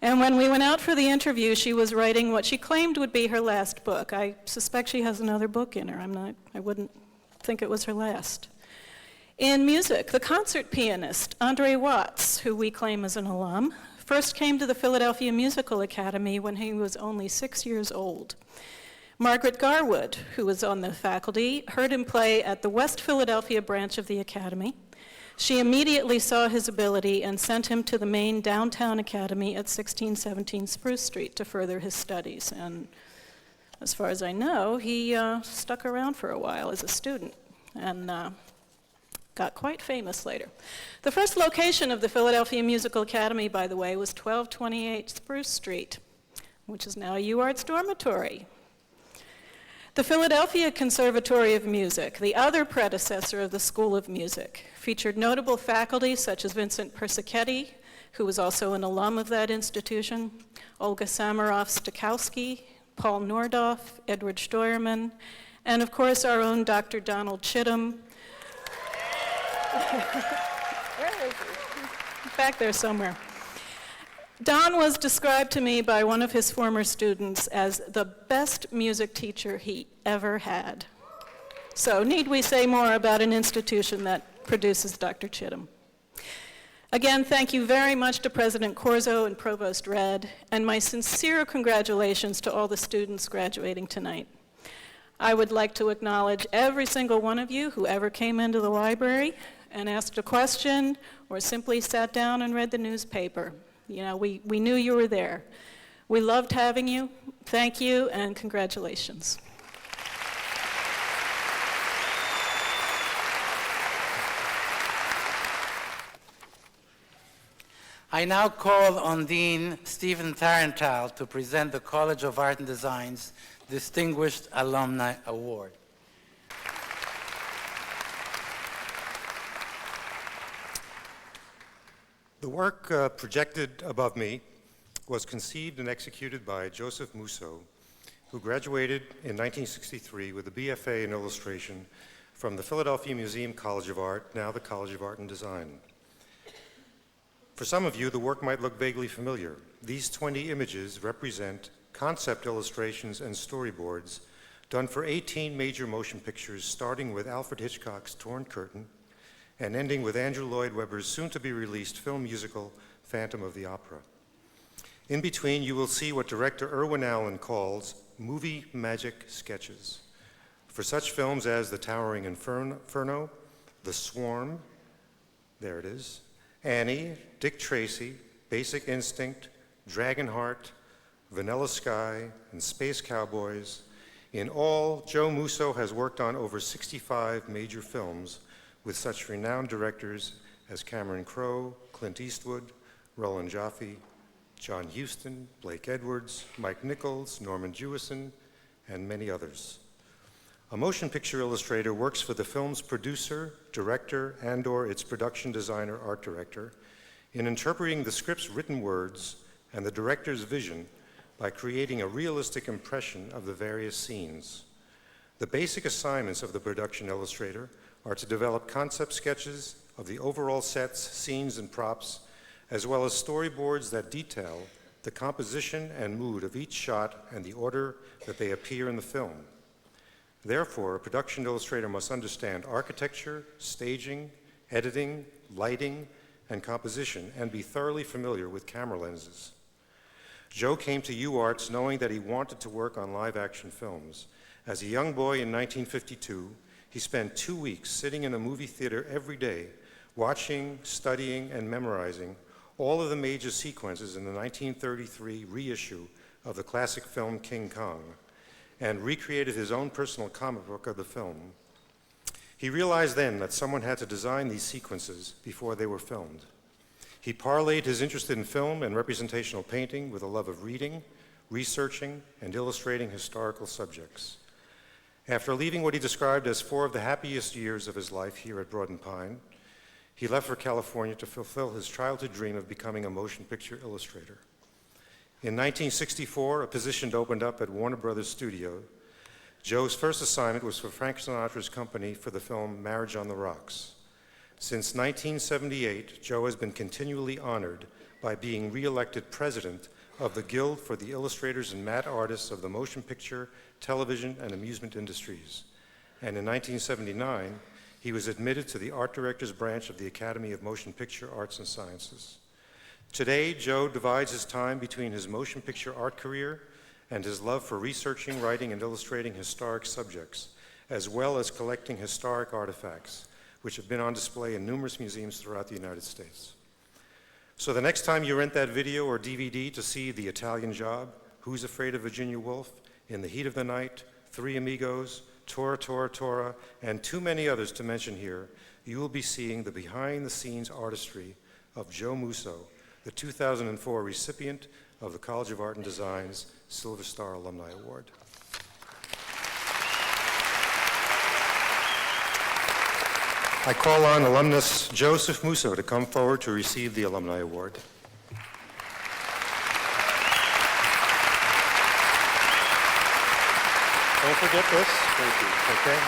And when we went out for the interview, she was writing what she claimed would be her last book. I suspect she has another book in her. I wouldn't think it was her last. In music, the concert pianist, Andre Watts, who we claim is an alum, first came to the Philadelphia Musical Academy when he was only 6 years old. Margaret Garwood, who was on the faculty, heard him play at the West Philadelphia branch of the Academy. She immediately saw his ability and sent him to the main downtown academy at 1617 Spruce Street to further his studies. And as far as I know, he stuck around for a while as a student and got quite famous later. The first location of the Philadelphia Musical Academy, by the way, was 1228 Spruce Street, which is now UArts dormitory. The Philadelphia Conservatory of Music, the other predecessor of the School of Music, featured notable faculty such as Vincent Persichetti, who was also an alum of that institution, Olga Samaroff-Stokowski, Paul Nordoff, Edward Steuerman, and of course our own Dr. Donald Chittum. Where is he? Back there somewhere. Don was described to me by one of his former students as the best music teacher he ever had. So need we say more about an institution that produces Dr. Chittum? Again, thank you very much to President Corzo and Provost Red, and my sincere congratulations to all the students graduating tonight. I would like to acknowledge every single one of you who ever came into the library and asked a question or simply sat down and read the newspaper. You know, we knew you were there. We loved having you. Thank you and congratulations. I now call on Dean Stephen Tarantal to present the College of Art and Design's Distinguished Alumni Award. The work projected above me was conceived and executed by Joseph Musso, who graduated in 1963 with a BFA in illustration from the Philadelphia Museum College of Art, now the College of Art and Design. For some of you, the work might look vaguely familiar. These 20 images represent concept illustrations and storyboards done for 18 major motion pictures, starting with Alfred Hitchcock's Torn Curtain and ending with Andrew Lloyd Webber's soon-to-be-released film musical, Phantom of the Opera. In between, you will see what director Irwin Allen calls movie magic sketches for such films as The Towering Inferno, The Swarm, there it is, Annie, Dick Tracy, Basic Instinct, Dragonheart, Vanilla Sky, and Space Cowboys. In all, Joe Musso has worked on over 65 major films with such renowned directors as Cameron Crowe, Clint Eastwood, Roland Joffe, John Huston, Blake Edwards, Mike Nichols, Norman Jewison, and many others. A motion picture illustrator works for the film's producer, director, and/or its production designer, art director, in interpreting the script's written words and the director's vision by creating a realistic impression of the various scenes. The basic assignments of the production illustrator are to develop concept sketches of the overall sets, scenes, and props, as well as storyboards that detail the composition and mood of each shot and the order that they appear in the film. Therefore, a production illustrator must understand architecture, staging, editing, lighting, and composition, and be thoroughly familiar with camera lenses. Joe came to UArts knowing that he wanted to work on live-action films. As a young boy in 1952, he spent 2 weeks sitting in a movie theater every day, watching, studying, and memorizing all of the major sequences in the 1933 reissue of the classic film King Kong, and recreated his own personal comic book of the film. He realized then that someone had to design these sequences before they were filmed. He parlayed his interest in film and representational painting with a love of reading, researching, and illustrating historical subjects. After leaving what he described as 4 of the happiest years of his life here at Broad and Pine, he left for California to fulfill his childhood dream of becoming a motion picture illustrator. In 1964, a position opened up at Warner Brothers Studio. Joe's first assignment was for Frank Sinatra's company for the film Marriage on the Rocks. Since 1978, Joe has been continually honored by being re-elected president of the Guild for the Illustrators and Matte Artists of the Motion Picture, Television, and Amusement Industries. And in 1979, he was admitted to the Art Directors branch of the Academy of Motion Picture Arts and Sciences. Today, Joe divides his time between his motion picture art career and his love for researching, writing, and illustrating historic subjects, as well as collecting historic artifacts, which have been on display in numerous museums throughout the United States. So the next time you rent that video or DVD to see The Italian Job, Who's Afraid of Virginia Woolf, In the Heat of the Night, Three Amigos, Tora, Tora, Tora, and too many others to mention here, you will be seeing the behind-the-scenes artistry of Joe Musso, the 2004 recipient of the College of Art and Design's Silver Star Alumni Award. I call on alumnus Joseph Musso to come forward to receive the Alumni Award. Don't forget this. Thank you. Okay.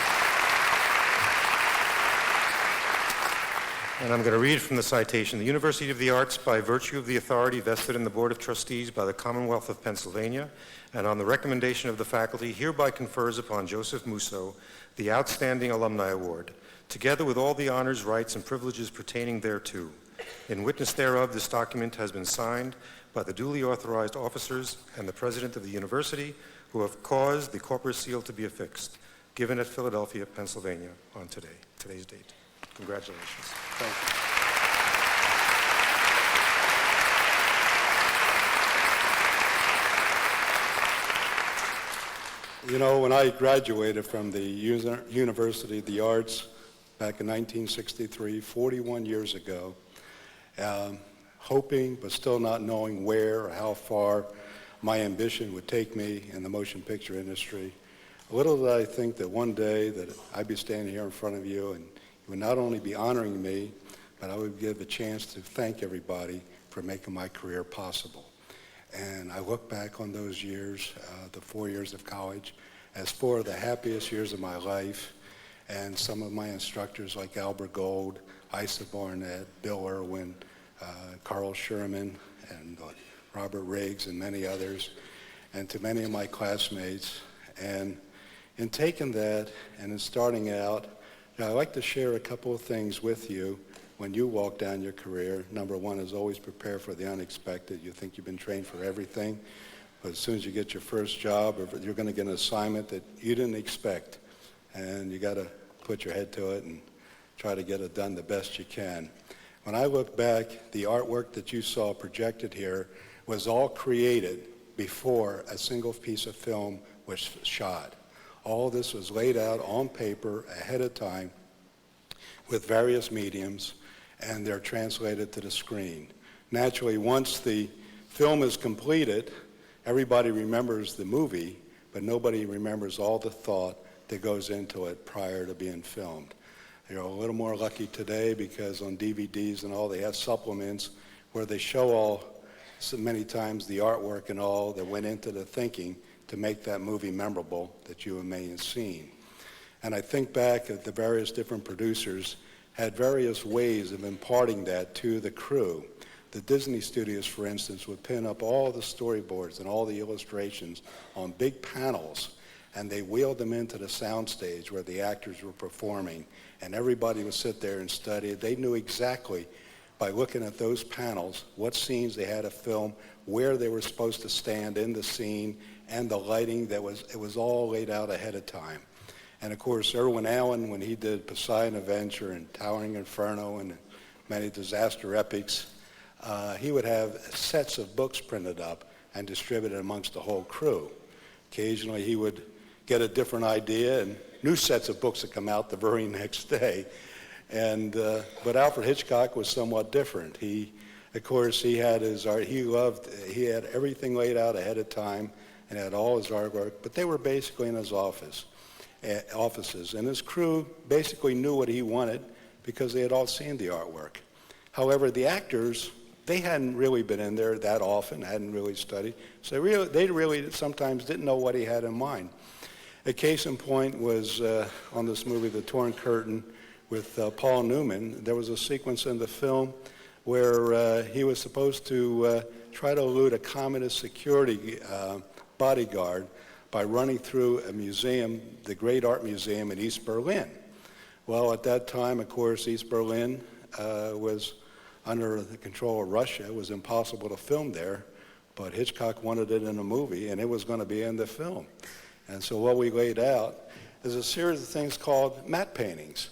And I'm going to read from the citation. The University of the Arts, by virtue of the authority vested in the Board of Trustees by the Commonwealth of Pennsylvania, and on the recommendation of the faculty, hereby confers upon Joseph Musso the Outstanding Alumni Award, together with all the honors, rights, and privileges pertaining thereto. In witness thereof, this document has been signed by the duly authorized officers and the president of the university, who have caused the corporate seal to be affixed, given at Philadelphia, Pennsylvania, on today's date. Congratulations. Thank you. You know, when I graduated from the University of the Arts back in 1963, 41 years ago, hoping but still not knowing where or how far my ambition would take me in the motion picture industry, little did I think that one day that I'd be standing here in front of you and you would not only be honoring me, but I would give a chance to thank everybody for making my career possible. And I look back on those years, the 4 years of college, as 4 of the happiest years of my life. And some of my instructors like Albert Gold, Isa Barnett, Bill Irwin, Carl Sherman, and Robert Riggs, and many others, and to many of my classmates. And in taking that and in starting out, I'd like to share a couple of things with you when you walk down your career. Number one is always prepare for the unexpected. You think you've been trained for everything, but as soon as you get your first job, or you're going to get an assignment that you didn't expect, and you got to put your head to it and try to get it done the best you can. When I look back, the artwork that you saw projected here was all created before a single piece of film was shot. All this was laid out on paper ahead of time with various mediums, and they're translated to the screen. Naturally, once the film is completed, everybody remembers the movie, but nobody remembers all the thought that goes into it prior to being filmed. You're a little more lucky today because on DVDs and all, they have supplements where they show all, so many times, the artwork and all that went into the thinking to make that movie memorable that you may have seen. And I think back at the various different producers had various ways of imparting that to the crew. The Disney studios, for instance, would pin up all the storyboards and all the illustrations on big panels, and they wheeled them into the soundstage where the actors were performing, and everybody would sit there and study. They knew exactly, by looking at those panels, what scenes they had to film, where they were supposed to stand in the scene, and the lighting it was all laid out ahead of time. And of course, Irwin Allen, when he did Poseidon Adventure and Towering Inferno and many disaster epics, he would have sets of books printed up and distributed amongst the whole crew. Occasionally, he would get a different idea, and new sets of books would come out the very next day. And but Alfred Hitchcock was somewhat different. Of course, he had his art. He had everything laid out ahead of time and had all his artwork, but they were basically in his offices. And his crew basically knew what he wanted because they had all seen the artwork. However, the actors, they hadn't really been in there that often, hadn't really studied, so they really sometimes didn't know what he had in mind. A case in point was on this movie, The Torn Curtain, with Paul Newman. There was a sequence in the film where he was supposed to try to elude a communist security bodyguard by running through a museum, the Great Art Museum in East Berlin. Well, at that time, of course, East Berlin was under the control of Russia. It was impossible to film there, but Hitchcock wanted it in a movie, and it was going to be in the film. And so what we laid out is a series of things called matte paintings,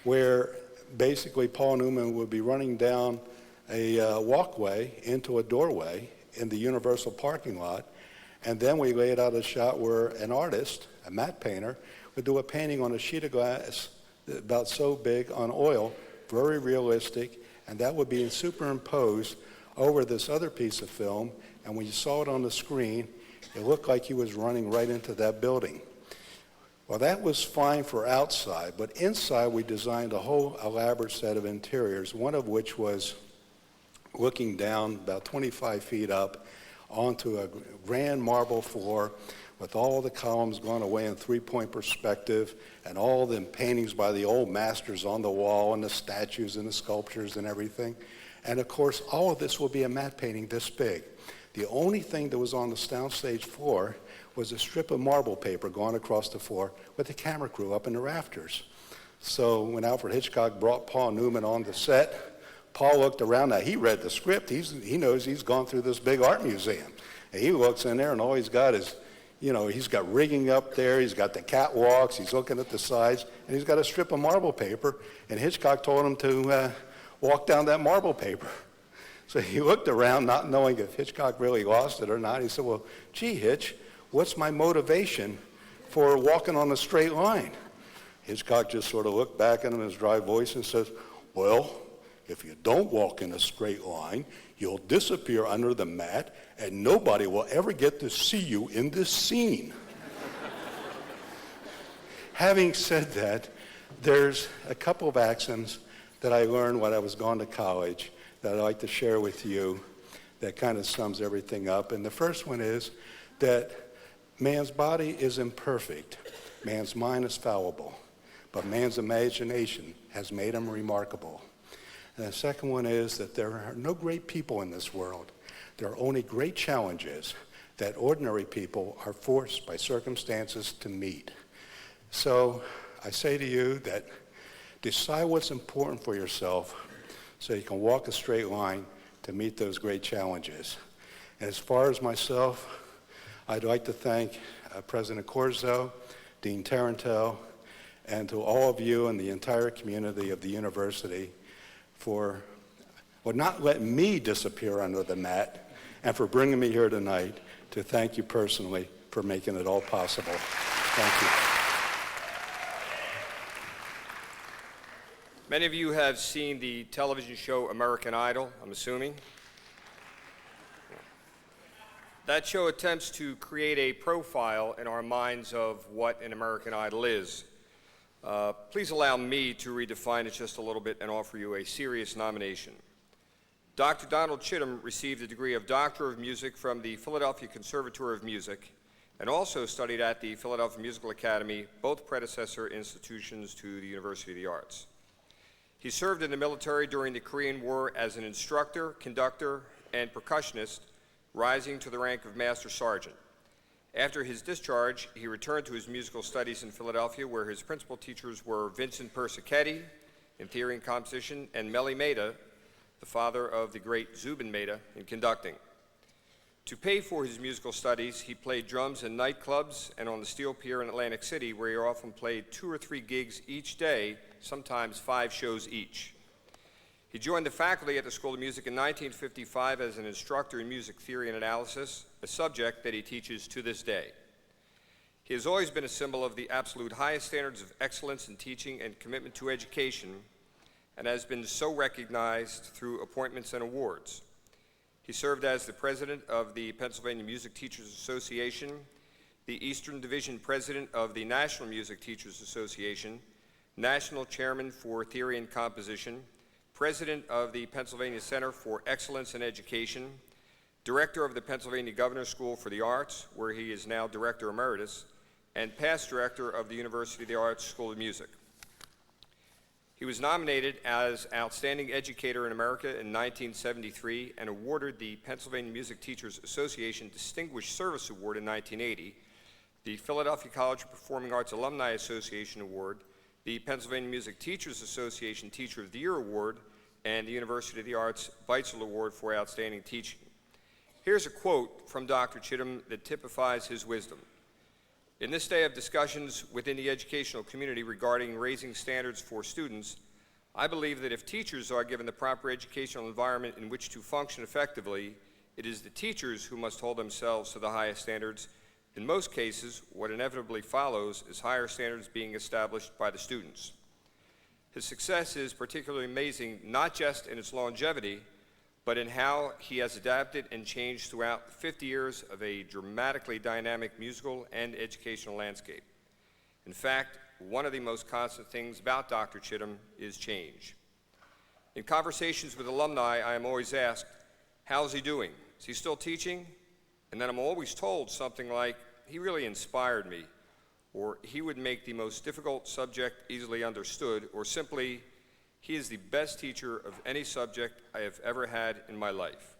where basically Paul Newman would be running down a walkway into a doorway in the Universal parking lot, and then we laid out a shot where an artist, a matte painter, would do a painting on a sheet of glass about so big on oil, very realistic, and that would be superimposed over this other piece of film, and when you saw it on the screen, it looked like he was running right into that building. Well, that was fine for outside, but inside we designed a whole elaborate set of interiors, one of which was looking down about 25 feet up onto a grand marble floor with all the columns going away in three-point perspective and all the paintings by the old masters on the wall and the statues and the sculptures and everything. And of course, all of this will be a matte painting this big. The only thing that was on the soundstage floor was a strip of marble paper going across the floor with the camera crew up in the rafters. So when Alfred Hitchcock brought Paul Newman on the set, Paul looked around. Now, he read the script. He knows he's gone through this big art museum. And he looks in there, and all he's got is, he's got rigging up there. He's got the catwalks. He's looking at the sides, and he's got a strip of marble paper. And Hitchcock told him to walk down that marble paper. So he looked around, not knowing if Hitchcock really lost it or not. He said, well, gee, Hitch, what's my motivation for walking on a straight line? Hitchcock just sort of looked back at him in his dry voice and says, well, if you don't walk in a straight line, you'll disappear under the mat, and nobody will ever get to see you in this scene. Having said that, there's a couple of axioms that I learned when I was going to college that I'd like to share with you that kind of sums everything up. And the first one is that man's body is imperfect. Man's mind is fallible. but man's imagination has made them remarkable. And the second one is that there are no great people in this world. There are only great challenges that ordinary people are forced by circumstances to meet. So I say to you that decide what's important for yourself so you can walk a straight line to meet those great challenges. And as far as myself, I'd like to thank President Corzo, Dean Tarantel, and to all of you and the entire community of the university for not letting me disappear under the mat, and for bringing me here tonight to thank you personally for making it all possible. Thank you. Many of you have seen the television show American Idol, I'm assuming. That show attempts to create a profile in our minds of what an American Idol is. Please allow me to redefine it just a little bit and offer you a serious nomination. Dr. Donald Chittum received the degree of Doctor of Music from the Philadelphia Conservatory of Music and also studied at the Philadelphia Musical Academy, both predecessor institutions to the University of the Arts. He served in the military during the Korean War as an instructor, conductor, and percussionist, rising to the rank of Master Sergeant. After his discharge, he returned to his musical studies in Philadelphia, where his principal teachers were Vincent Persichetti in theory and composition, and Meli Mehta, the father of the great Zubin Mehta, in conducting. To pay for his musical studies, he played drums in nightclubs and on the Steel Pier in Atlantic City, where he often played 2 or 3 gigs each day, sometimes 5 shows each. He joined the faculty at the School of Music in 1955 as an instructor in music theory and analysis, a subject that he teaches to this day. He has always been a symbol of the absolute highest standards of excellence in teaching and commitment to education, and has been so recognized through appointments and awards. He served as the president of the Pennsylvania Music Teachers Association, the Eastern Division president of the National Music Teachers Association, national chairman for theory and composition, president of the Pennsylvania Center for Excellence in Education, director of the Pennsylvania Governor's School for the Arts, where he is now director emeritus, and past director of the University of the Arts School of Music. He was nominated as Outstanding Educator in America in 1973 and awarded the Pennsylvania Music Teachers Association Distinguished Service Award in 1980, the Philadelphia College of Performing Arts Alumni Association Award, the Pennsylvania Music Teachers Association Teacher of the Year Award, and the University of the Arts Beitzel Award for Outstanding Teaching. Here's a quote from Dr. Chittum that typifies his wisdom. In this day of discussions within the educational community regarding raising standards for students, I believe that if teachers are given the proper educational environment in which to function effectively, it is the teachers who must hold themselves to the highest standards. In most cases, what inevitably follows is higher standards being established by the students. His success is particularly amazing not just in its longevity, but in how he has adapted and changed throughout 50 years of a dramatically dynamic musical and educational landscape. In fact, one of the most constant things about Dr. Chittum is change. In conversations with alumni, I am always asked, how's he doing? Is he still teaching? And then I'm always told something like, he really inspired me, or he would make the most difficult subject easily understood, or simply, he is the best teacher of any subject I have ever had in my life.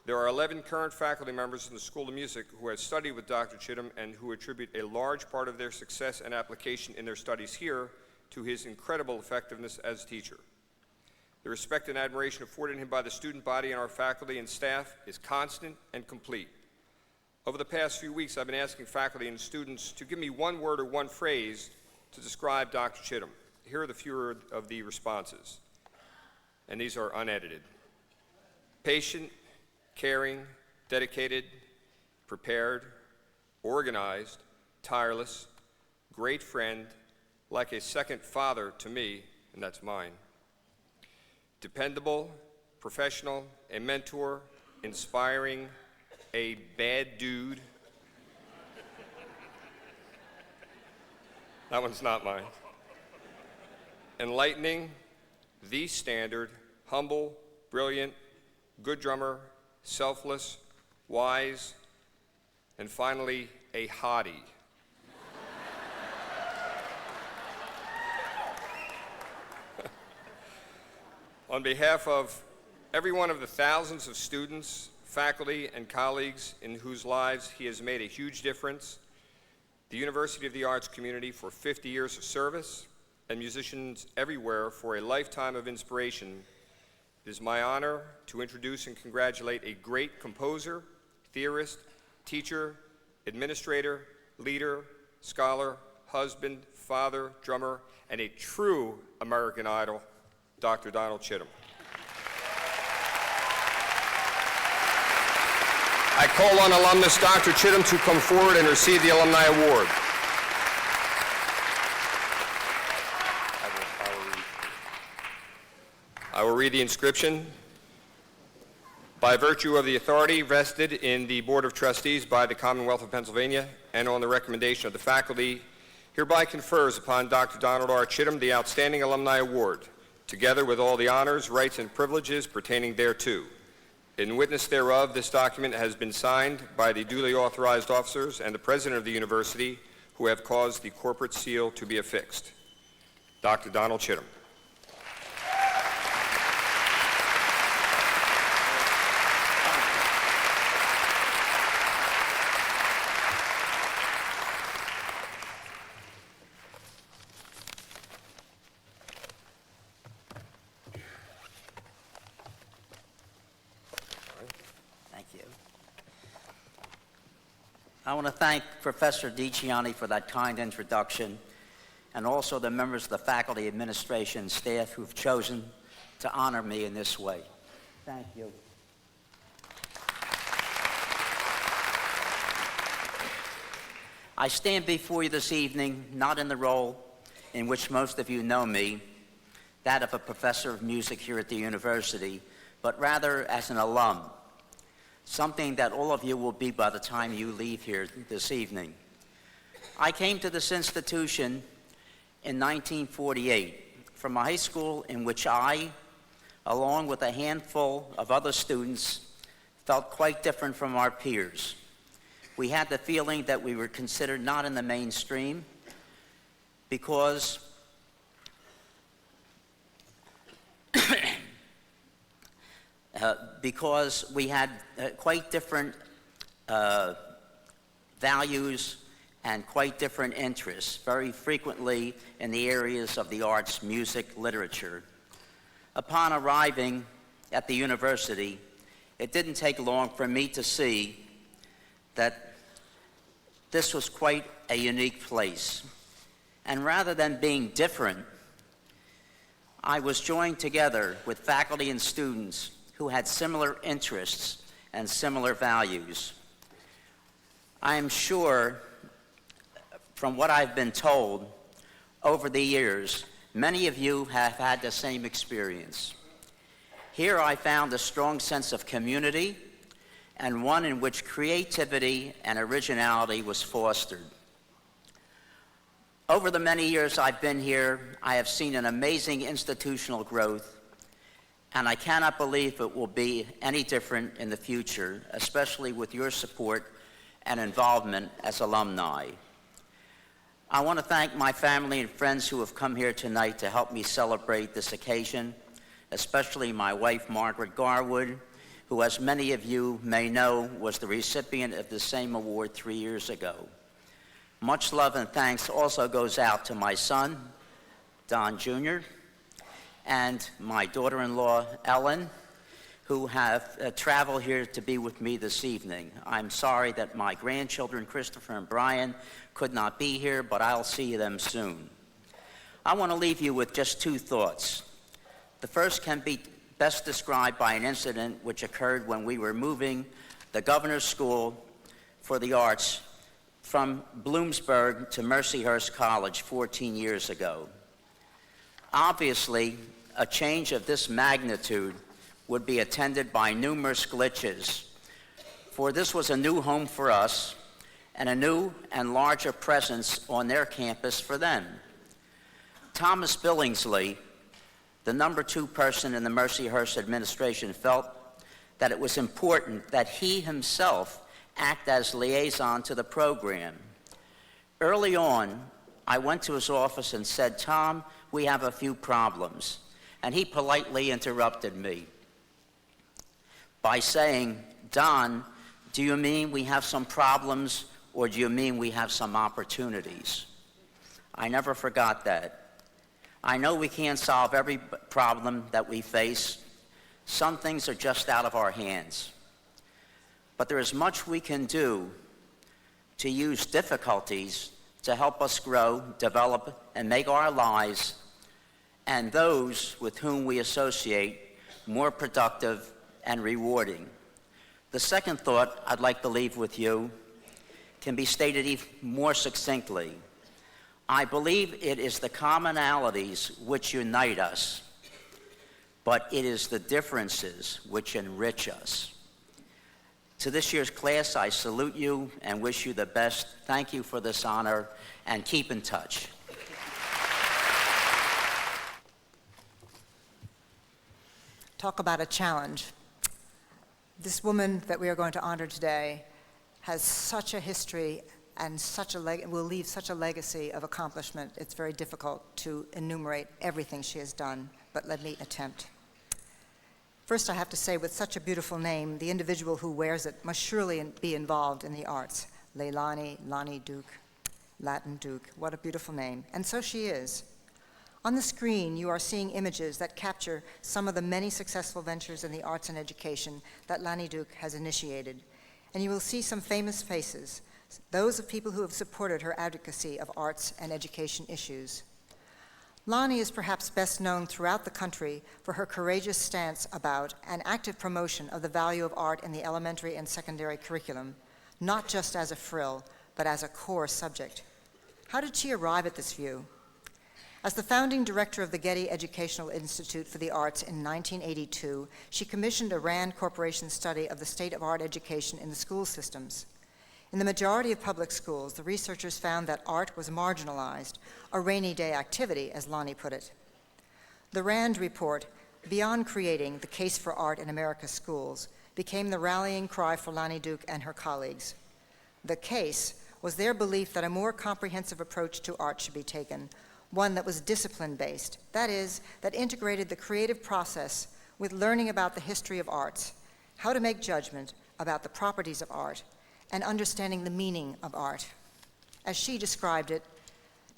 There are 11 current faculty members in the School of Music who have studied with Dr. Chittum and who attribute a large part of their success and application in their studies here to his incredible effectiveness as a teacher. The respect and admiration afforded him by the student body and our faculty and staff is constant and complete. Over the past few weeks, I've been asking faculty and students to give me one word or one phrase to describe Dr. Chittum. Here are the few of the responses, and these are unedited. Patient, caring, dedicated, prepared, organized, tireless, great friend, like a second father to me, and that's mine. Dependable, professional, a mentor, inspiring, a bad dude. That one's not mine. Enlightening, the standard, humble, brilliant, good drummer, selfless, wise, and finally, a hottie. On behalf of every one of the thousands of students, faculty, and colleagues in whose lives he has made a huge difference, the University of the Arts community for 50 years of service, and musicians everywhere for a lifetime of inspiration, it is my honor to introduce and congratulate a great composer, theorist, teacher, administrator, leader, scholar, husband, father, drummer, and a true American Idol, Dr. Donald Chittum. I call on alumnus Dr. Chittum to come forward and receive the Alumni Award. I will read the inscription. By virtue of the authority vested in the Board of Trustees by the Commonwealth of Pennsylvania and on the recommendation of the faculty, hereby confers upon Dr. Donald R. Chittum the Outstanding Alumni Award, together with all the honors, rights, and privileges pertaining thereto. In witness thereof, this document has been signed by the duly authorized officers and the president of the university who have caused the corporate seal to be affixed. Dr. Donald Chittum. I want to thank Professor DiCiani for that kind introduction, and also the members of the faculty, administration, and staff who've chosen to honor me in this way. Thank you. I stand before you this evening not in the role in which most of you know me, that of a professor of music here at the university, but rather as an alum, something that all of you will be by the time you leave here this evening. I came to this institution in 1948 from a high school in which I, along with a handful of other students, felt quite different from our peers. We had the feeling that we were considered not in the mainstream because we had quite different values and quite different interests, very frequently in the areas of the arts, music, literature. Upon arriving at the university, it didn't take long for me to see that this was quite a unique place. And rather than being different, I was joined together with faculty and students who had similar interests and similar values. I am sure, from what I've been told over the years, many of you have had the same experience. Here I found a strong sense of community and one in which creativity and originality was fostered. Over the many years I've been here, I have seen an amazing institutional growth, and I cannot believe it will be any different in the future, especially with your support and involvement as alumni. I want to thank my family and friends who have come here tonight to help me celebrate this occasion, especially my wife, Margaret Garwood, who, as many of you may know, was the recipient of the same award 3 years ago. Much love and thanks also goes out to my son, Don Jr., and my daughter-in-law, Ellen, who have traveled here to be with me this evening. I'm sorry that my grandchildren, Christopher and Brian, could not be here, but I'll see them soon. I want to leave you with just two thoughts. The first can be best described by an incident which occurred when we were moving the Governor's School for the Arts from Bloomsburg to Mercyhurst College 14 years ago. Obviously, a change of this magnitude would be attended by numerous glitches, for this was a new home for us and a new and larger presence on their campus for them. Thomas Billingsley, the number 2 person in the Mercyhurst administration, felt that it was important that he himself act as liaison to the program. Early on, I went to his office and said, "Tom, we have a few problems." and he politely interrupted me by saying, "Don, do you mean we have some problems, or do you mean we have some opportunities?" I never forgot that. I know we can't solve every problem that we face. Some things are just out of our hands. But there is much we can do to use difficulties to help us grow, develop, and make our lives and those with whom we associate more productive and rewarding. The second thought I'd like to leave with you can be stated even more succinctly. I believe it is the commonalities which unite us, but it is the differences which enrich us. To this year's class, I salute you and wish you the best. Thank you for this honor, and keep in touch. Talk about a challenge. This woman that we are going to honor today has such a history and will leave such a legacy of accomplishment. It's very difficult to enumerate everything she has done, but let me attempt. First, I have to say, with such a beautiful name, the individual who wears it must surely be involved in the arts. Leilani, Lani Duke, Latin Duke, what a beautiful name. And so she is. On the screen, you are seeing images that capture some of the many successful ventures in the arts and education that Lani Duke has initiated. And you will see some famous faces, those of people who have supported her advocacy of arts and education issues. Lani is perhaps best known throughout the country for her courageous stance about and active promotion of the value of art in the elementary and secondary curriculum, not just as a frill, but as a core subject. How did she arrive at this view? As the founding director of the Getty Educational Institute for the Arts in 1982, she commissioned a RAND Corporation study of the state of art education in the school systems. In the majority of public schools, the researchers found that art was marginalized, a rainy day activity, as Lani put it. The RAND report, Beyond Creating the Case for Art in America's Schools, became the rallying cry for Lani Duke and her colleagues. The case was their belief that a more comprehensive approach to art should be taken, one that was discipline-based, that is, that integrated the creative process with learning about the history of arts, how to make judgment about the properties of art, and understanding the meaning of art. As she described it,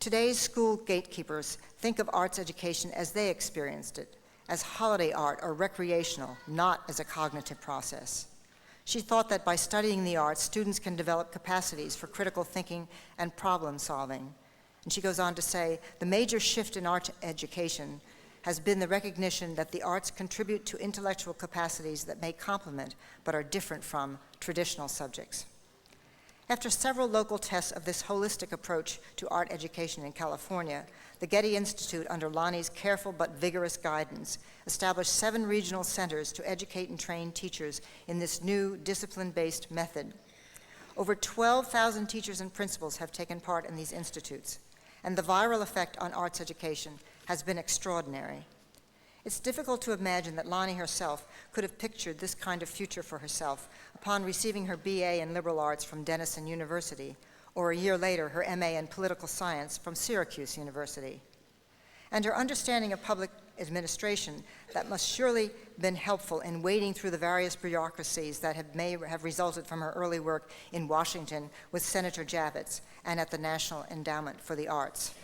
today's school gatekeepers think of arts education as they experienced it, as holiday art or recreational, not as a cognitive process. She thought that by studying the arts, students can develop capacities for critical thinking and problem solving. And she goes on to say, the major shift in art education has been the recognition that the arts contribute to intellectual capacities that may complement but are different from traditional subjects. After several local tests of this holistic approach to art education in California, the Getty Institute, under Lani's careful but vigorous guidance, established 7 regional centers to educate and train teachers in this new discipline-based method. Over 12,000 teachers and principals have taken part in these institutes, and the viral effect on arts education has been extraordinary. It's difficult to imagine that Lani herself could have pictured this kind of future for herself upon receiving her BA in liberal arts from Denison University, or a year later her MA in political science from Syracuse University. And her understanding of public administration that must surely been helpful in wading through the various bureaucracies that may have resulted from her early work in Washington with Senator Javits and at the National Endowment for the Arts.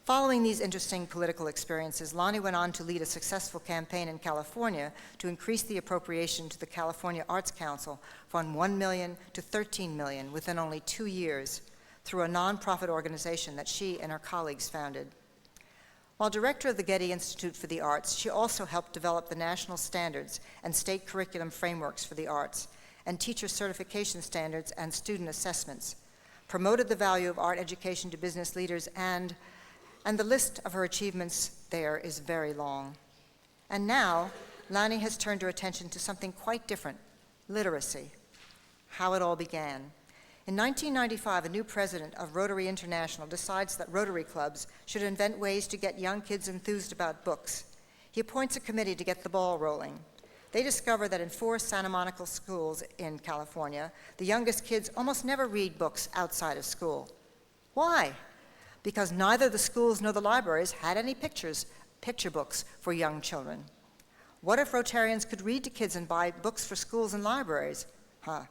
Following these interesting political experiences, Lani went on to lead a successful campaign in California to increase the appropriation to the California Arts Council from $1 million to $13 million within only 2 years through a nonprofit organization that she and her colleagues founded. While director of the Getty Institute for the Arts, she also helped develop the national standards and state curriculum frameworks for the arts and teacher certification standards and student assessments, promoted the value of art education to business leaders, and the list of her achievements there is very long. And now, Lani has turned her attention to something quite different, literacy, how it all began. In 1995, a new president of Rotary International decides that Rotary clubs should invent ways to get young kids enthused about books. He appoints a committee to get the ball rolling. They discover that in 4 Santa Monica schools in California, the youngest kids almost never read books outside of school. Why? Because neither the schools nor the libraries had any pictures picture books for young children. What if Rotarians could read to kids and buy books for schools and libraries?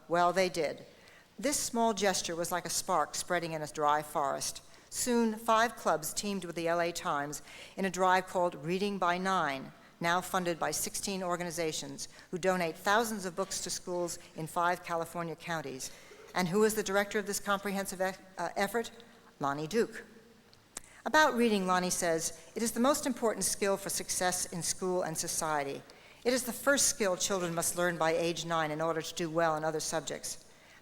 Well, they did. This small gesture was like a spark spreading in a dry forest. Soon, 5 clubs teamed with the LA Times in a drive called Reading by 9, now funded by 16 organizations who donate thousands of books to schools in 5 California counties. And who is the director of this comprehensive effort? Lonnie Duke. About reading, Lonnie says, "It is the most important skill for success in school and society. It is the first skill children must learn by age 9 in order to do well in other subjects.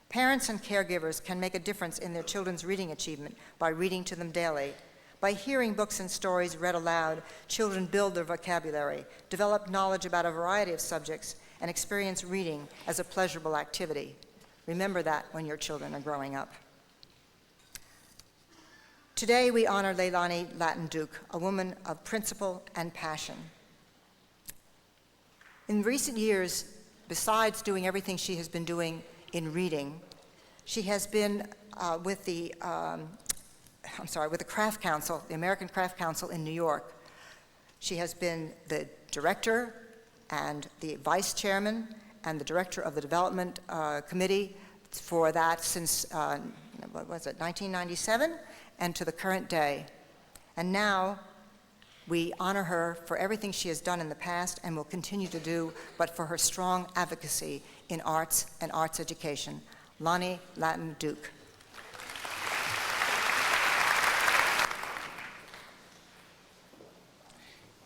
Parents and caregivers can make a difference in their children's reading achievement by reading to them daily. By hearing books and stories read aloud, children build their vocabulary, develop knowledge about a variety of subjects, and experience reading as a pleasurable activity. Remember that when your children are growing up." Today, we honor Leilani Lattin Duke, a woman of principle and passion. In recent years, besides doing everything she has been doing in reading, she has been with the Craft Council, the American Craft Council in New York. She has been the director and the vice chairman and the director of the development committee for that since, 1997, and to the current day. And now, we honor her for everything she has done in the past and will continue to do, but for her strong advocacy in arts and arts education. Lonnie Lattin Duke.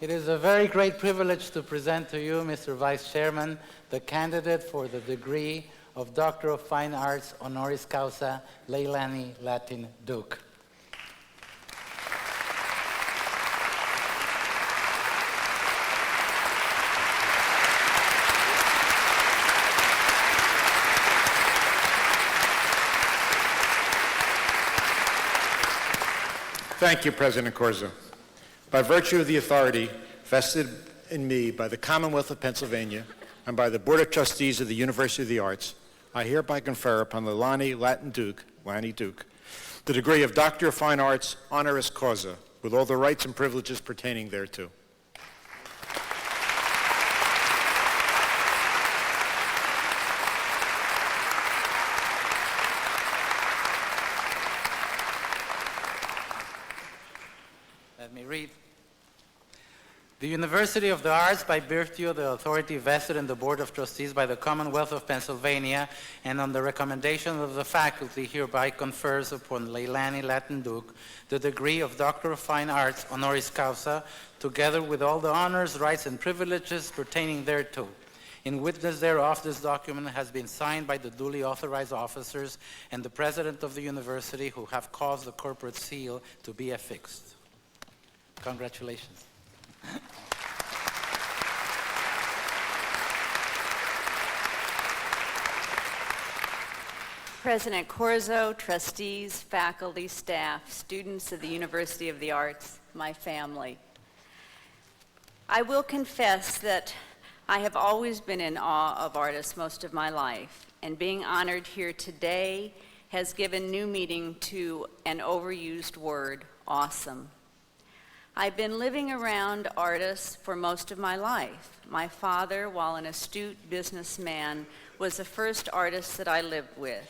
It is a very great privilege to present to you, Mr. Vice Chairman, the candidate for the degree of Doctor of Fine Arts honoris causa, Leilani Lattin Duke. Thank you, President Corzo. By virtue of the authority vested in me by the Commonwealth of Pennsylvania and by the Board of Trustees of the University of the Arts, I hereby confer upon Leilani Lattin Duke, Lanny Duke, the degree of Doctor of Fine Arts honoris causa, with all the rights and privileges pertaining thereto. Let me read. The University of the Arts, by virtue of the authority vested in the Board of Trustees by the Commonwealth of Pennsylvania, and on the recommendation of the faculty, hereby confers upon Leilani Lattin Duke the degree of Doctor of Fine Arts honoris causa, together with all the honors, rights, and privileges pertaining thereto. In witness thereof, this document has been signed by the duly authorized officers and the President of the University, who have caused the corporate seal to be affixed. Congratulations. President Corzo, trustees, faculty, staff, students of the University of the Arts, my family. I will confess that I have always been in awe of artists most of my life, and being honored here today has given new meaning to an overused word, awesome. I've been living around artists for most of my life. My father, while an astute businessman, was the first artist that I lived with.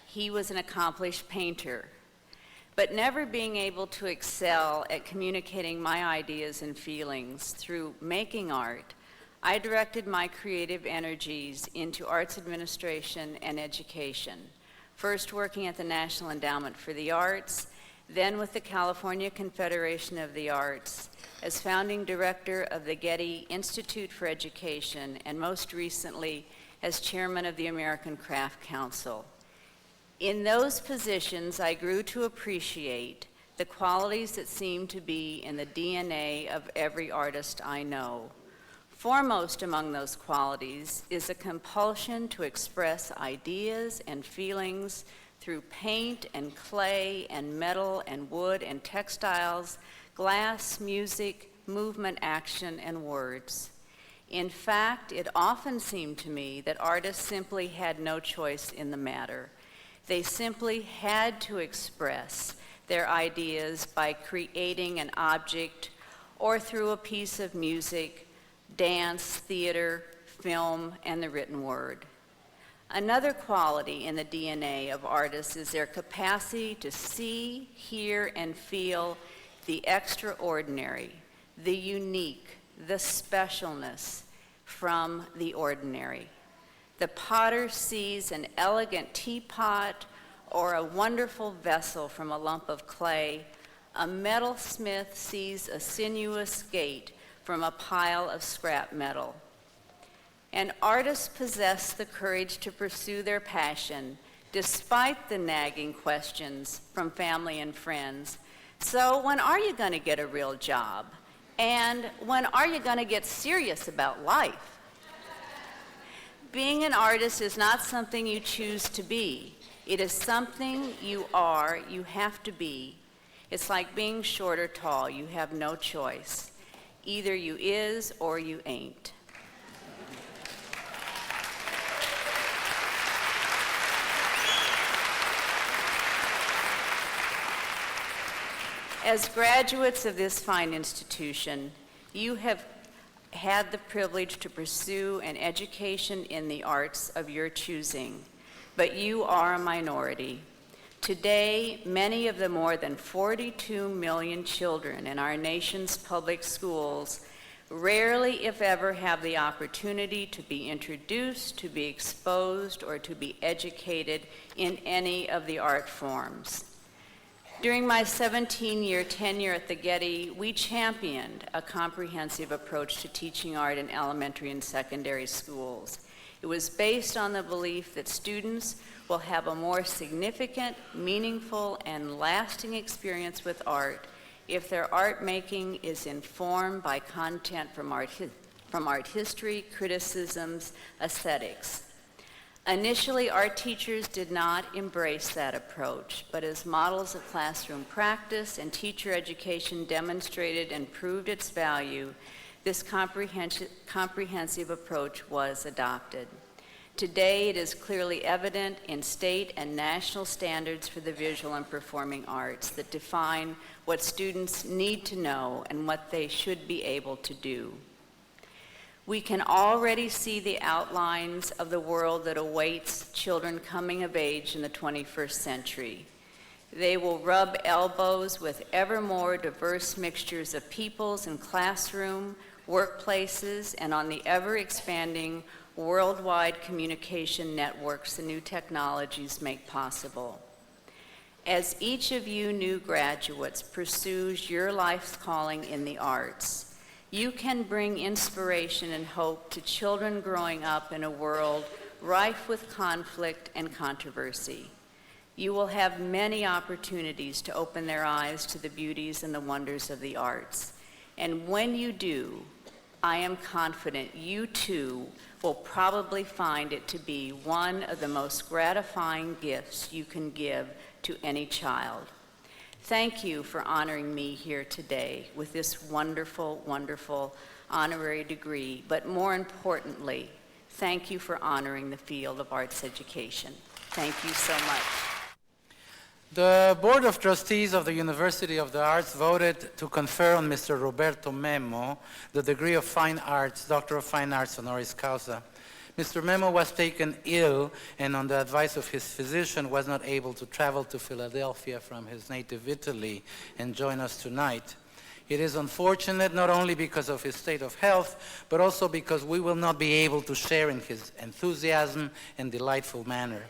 He was an accomplished painter. But never being able to excel at communicating my ideas and feelings through making art, I directed my creative energies into arts administration and education, first working at the National Endowment for the Arts, then with the California Confederation of the Arts, as founding director of the Getty Institute for Education, and most recently as chairman of the American Craft Council. In those positions, I grew to appreciate the qualities that seem to be in the DNA of every artist I know. Foremost among those qualities is a compulsion to express ideas and feelings through paint and clay and metal and wood and textiles, glass, music, movement, action, and words. In fact, it often seemed to me that artists simply had no choice in the matter. They simply had to express their ideas by creating an object or through a piece of music, dance, theater, film, and the written word. Another quality in the DNA of artists is their capacity to see, hear, and feel the extraordinary, the unique, the specialness from the ordinary. The potter sees an elegant teapot or a wonderful vessel from a lump of clay. A metalsmith sees a sinuous gate from a pile of scrap metal. And artists possess the courage to pursue their passion despite the nagging questions from family and friends. So when are you going to get a real job? And when are you going to get serious about life? Being an artist is not something you choose to be. It is something you are, you have to be. It's like being short or tall. You have no choice. Either you is or you ain't. As graduates of this fine institution, you have had the privilege to pursue an education in the arts of your choosing, but you are a minority. Today, many of the more than 42 million children in our nation's public schools rarely, if ever, have the opportunity to be introduced, to be exposed, or to be educated in any of the art forms. During my 17-year tenure at the Getty, we championed a comprehensive approach to teaching art in elementary and secondary schools. It was based on the belief that students will have a more significant, meaningful, and lasting experience with art if their art making is informed by content from art history, criticisms, aesthetics. Initially, art teachers did not embrace that approach, but as models of classroom practice and teacher education demonstrated and proved its value, this comprehensive approach was adopted. Today, it is clearly evident in state and national standards for the visual and performing arts that define what students need to know and what they should be able to do. We can already see the outlines of the world that awaits children coming of age in the 21st century. They will rub elbows with ever more diverse mixtures of peoples in classroom, workplaces, and on the ever-expanding worldwide communication networks the new technologies make possible. As each of you new graduates pursues your life's calling in the arts, you can bring inspiration and hope to children growing up in a world rife with conflict and controversy. You will have many opportunities to open their eyes to the beauties and the wonders of the arts. And when you do, I am confident you too will probably find it to be one of the most gratifying gifts you can give to any child. Thank you for honoring me here today with this wonderful, wonderful honorary degree, but more importantly, thank you for honoring the field of arts education. Thank you so much. The Board of Trustees of the University of the Arts voted to confer on Mr. Roberto Memo the degree of Fine Arts, Doctor of Fine Arts honoris causa. Mr. Memo was taken ill and on the advice of his physician was not able to travel to Philadelphia from his native Italy and join us tonight. It is unfortunate not only because of his state of health, but also because we will not be able to share in his enthusiasm and delightful manner.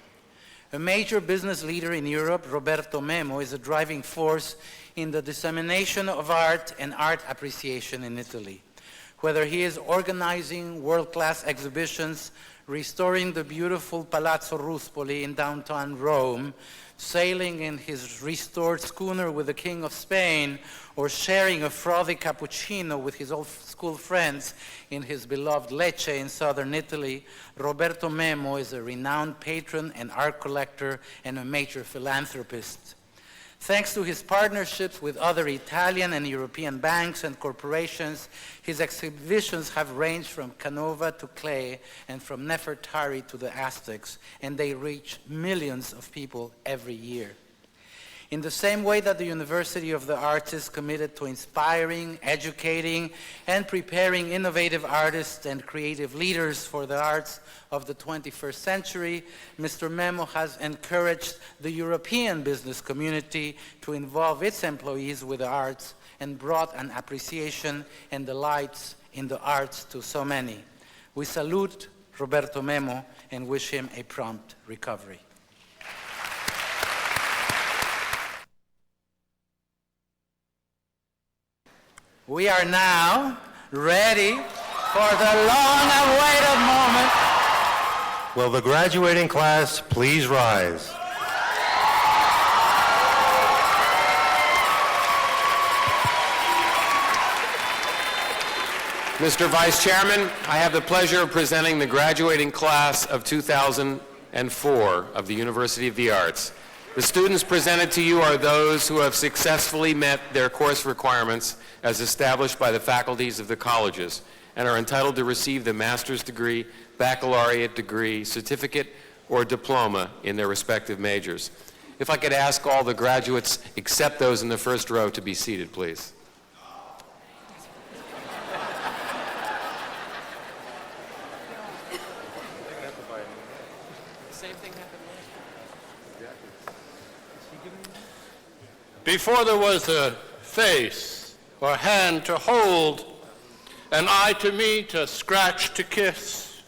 A major business leader in Europe, Roberto Memo, is a driving force in the dissemination of art and art appreciation in Italy. Whether he is organizing world-class exhibitions, restoring the beautiful Palazzo Ruspoli in downtown Rome, sailing in his restored schooner with the King of Spain, or sharing a frothy cappuccino with his old school friends in his beloved Lecce in southern Italy, Roberto Memo is a renowned patron and art collector and a major philanthropist. Thanks to his partnerships with other Italian and European banks and corporations, his exhibitions have ranged from Canova to clay and from Nefertari to the Aztecs, and they reach millions of people every year. In the same way that the University of the Arts is committed to inspiring, educating, and preparing innovative artists and creative leaders for the arts of the 21st century, Mr. Memo has encouraged the European business community to involve its employees with the arts and brought an appreciation and delights in the arts to so many. We salute Roberto Memo and wish him a prompt recovery. We are now ready for the long-awaited moment. Will the graduating class please rise? Mr. Vice Chairman, I have the pleasure of presenting the graduating class of 2004 of the University of the Arts. The students presented to you are those who have successfully met their course requirements as established by the faculties of the colleges and are entitled to receive the master's degree, baccalaureate degree, certificate, or diploma in their respective majors. If I could ask all the graduates, except those in the first row, to be seated, please. Before there was a face or hand to hold, an eye to meet, a scratch to kiss,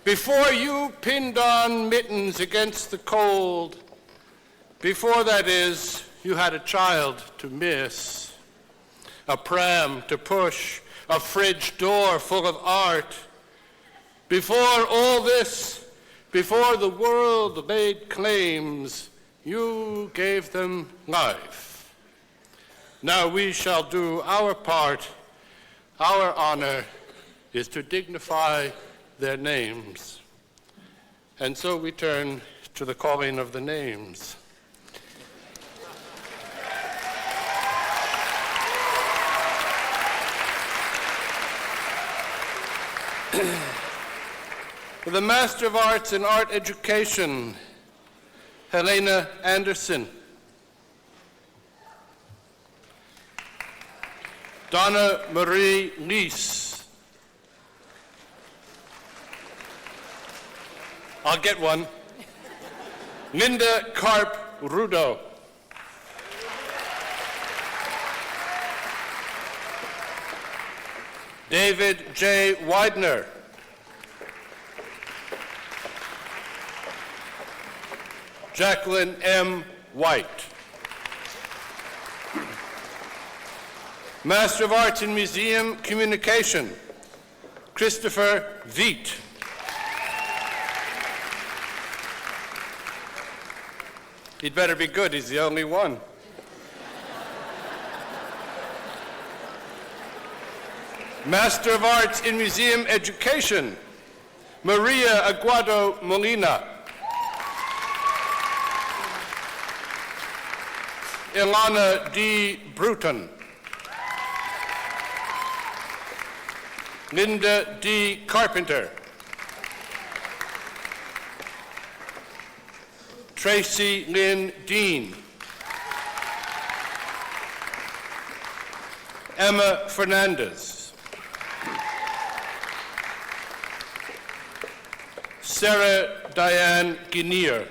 before you pinned on mittens against the cold, before, that is, you had a child to miss, a pram to push, a fridge door full of art, before all this, before the world made claims, you gave them life. Now we shall do our part. Our honor is to dignify their names. And so we turn to the calling of the names. For the Master of Arts in Art Education, Helena Anderson. Donna Marie Lees. I'll get one. Linda Karp Rudo. David J. Widener. Jacqueline M. White. Master of Arts in Museum Communication, Christopher Veit. He'd better be good, he's the only one. Master of Arts in Museum Education, Maria Aguado Molina. Ilana D. Bruton. Linda D. Carpenter. Tracy Lynn Dean. Emma Fernandez. Sarah Diane Guinier.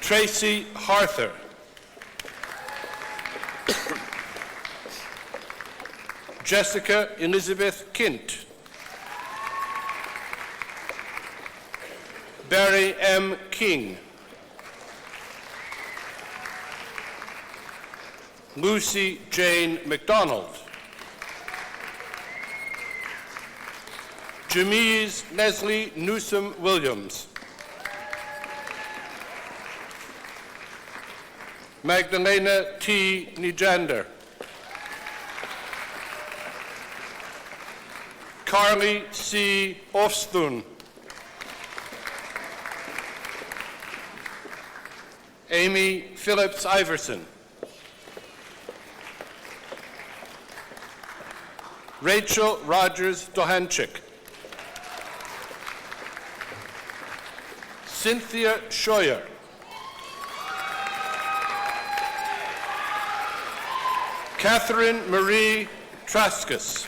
Tracy Harther. Jessica Elizabeth Kint. Barry M. King. Lucy Jane McDonald. Jamise Leslie Newsom Williams. Magdalena T. Nijander. Carly C. Ofstun. Amy Phillips Iverson. Rachel Rogers Dohanchik. Cynthia Scheuer. Catherine Marie Traskus.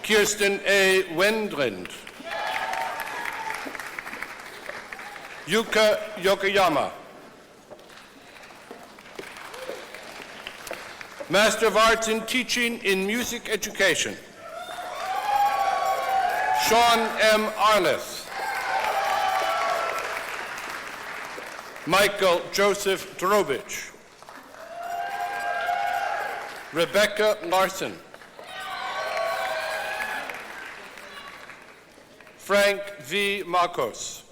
Kirsten A. Wendland. Yuka Yokoyama. Master of Arts in Teaching in Music Education, Sean M. Arliss. Michael Joseph Drobich. Rebecca Larson. Frank V. Marcos.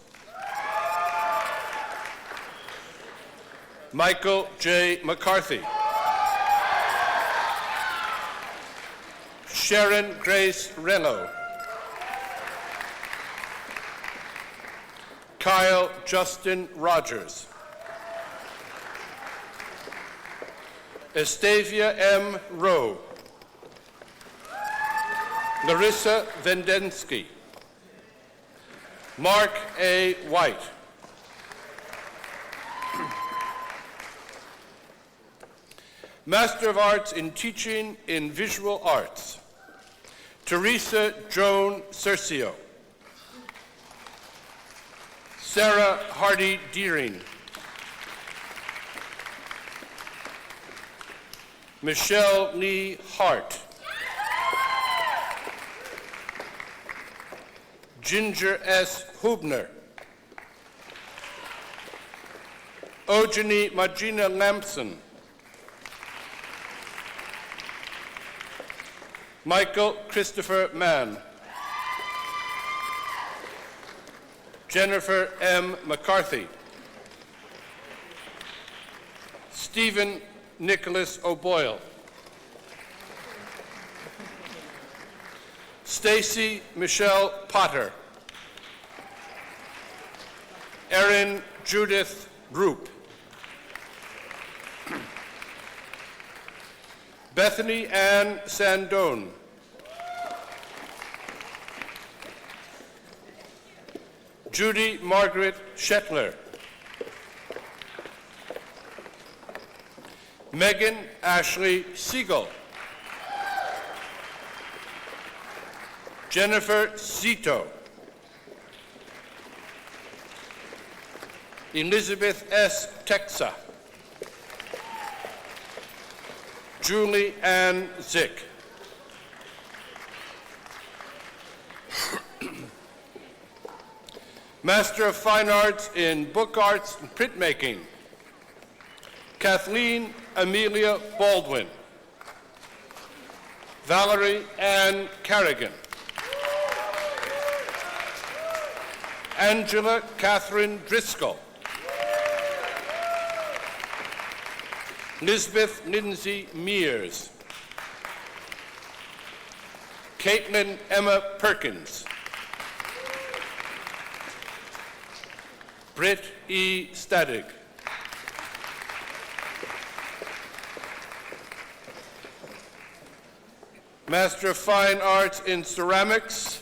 Michael J. McCarthy. Sharon Grace Reno. Kyle Justin Rogers. Estavia M. Rowe. Larissa Vendensky. Mark A. White. Master of Arts in Teaching in Visual Arts, Teresa Joan Cercio. Sarah Hardy Deering. Michelle Lee Hart. Ginger S. Hubner. Ojani Magina Lampson. Michael Christopher Mann. Jennifer M. McCarthy. Stephen Nicholas O'Boyle. Stacy Michelle Potter. Erin Judith Roop. Bethany Ann Sandone. Judy Margaret Shetler. Megan Ashley Siegel. Jennifer Zito. Elizabeth S. Texa. Julie Ann Zick. Master of Fine Arts in Book Arts and Printmaking, Kathleen Amelia Baldwin. Valerie Ann Carrigan. Angela Catherine Driscoll. Lisbeth Lindsay Mears. Caitlin Emma Perkins. Britt E. Stadig. Master of Fine Arts in Ceramics,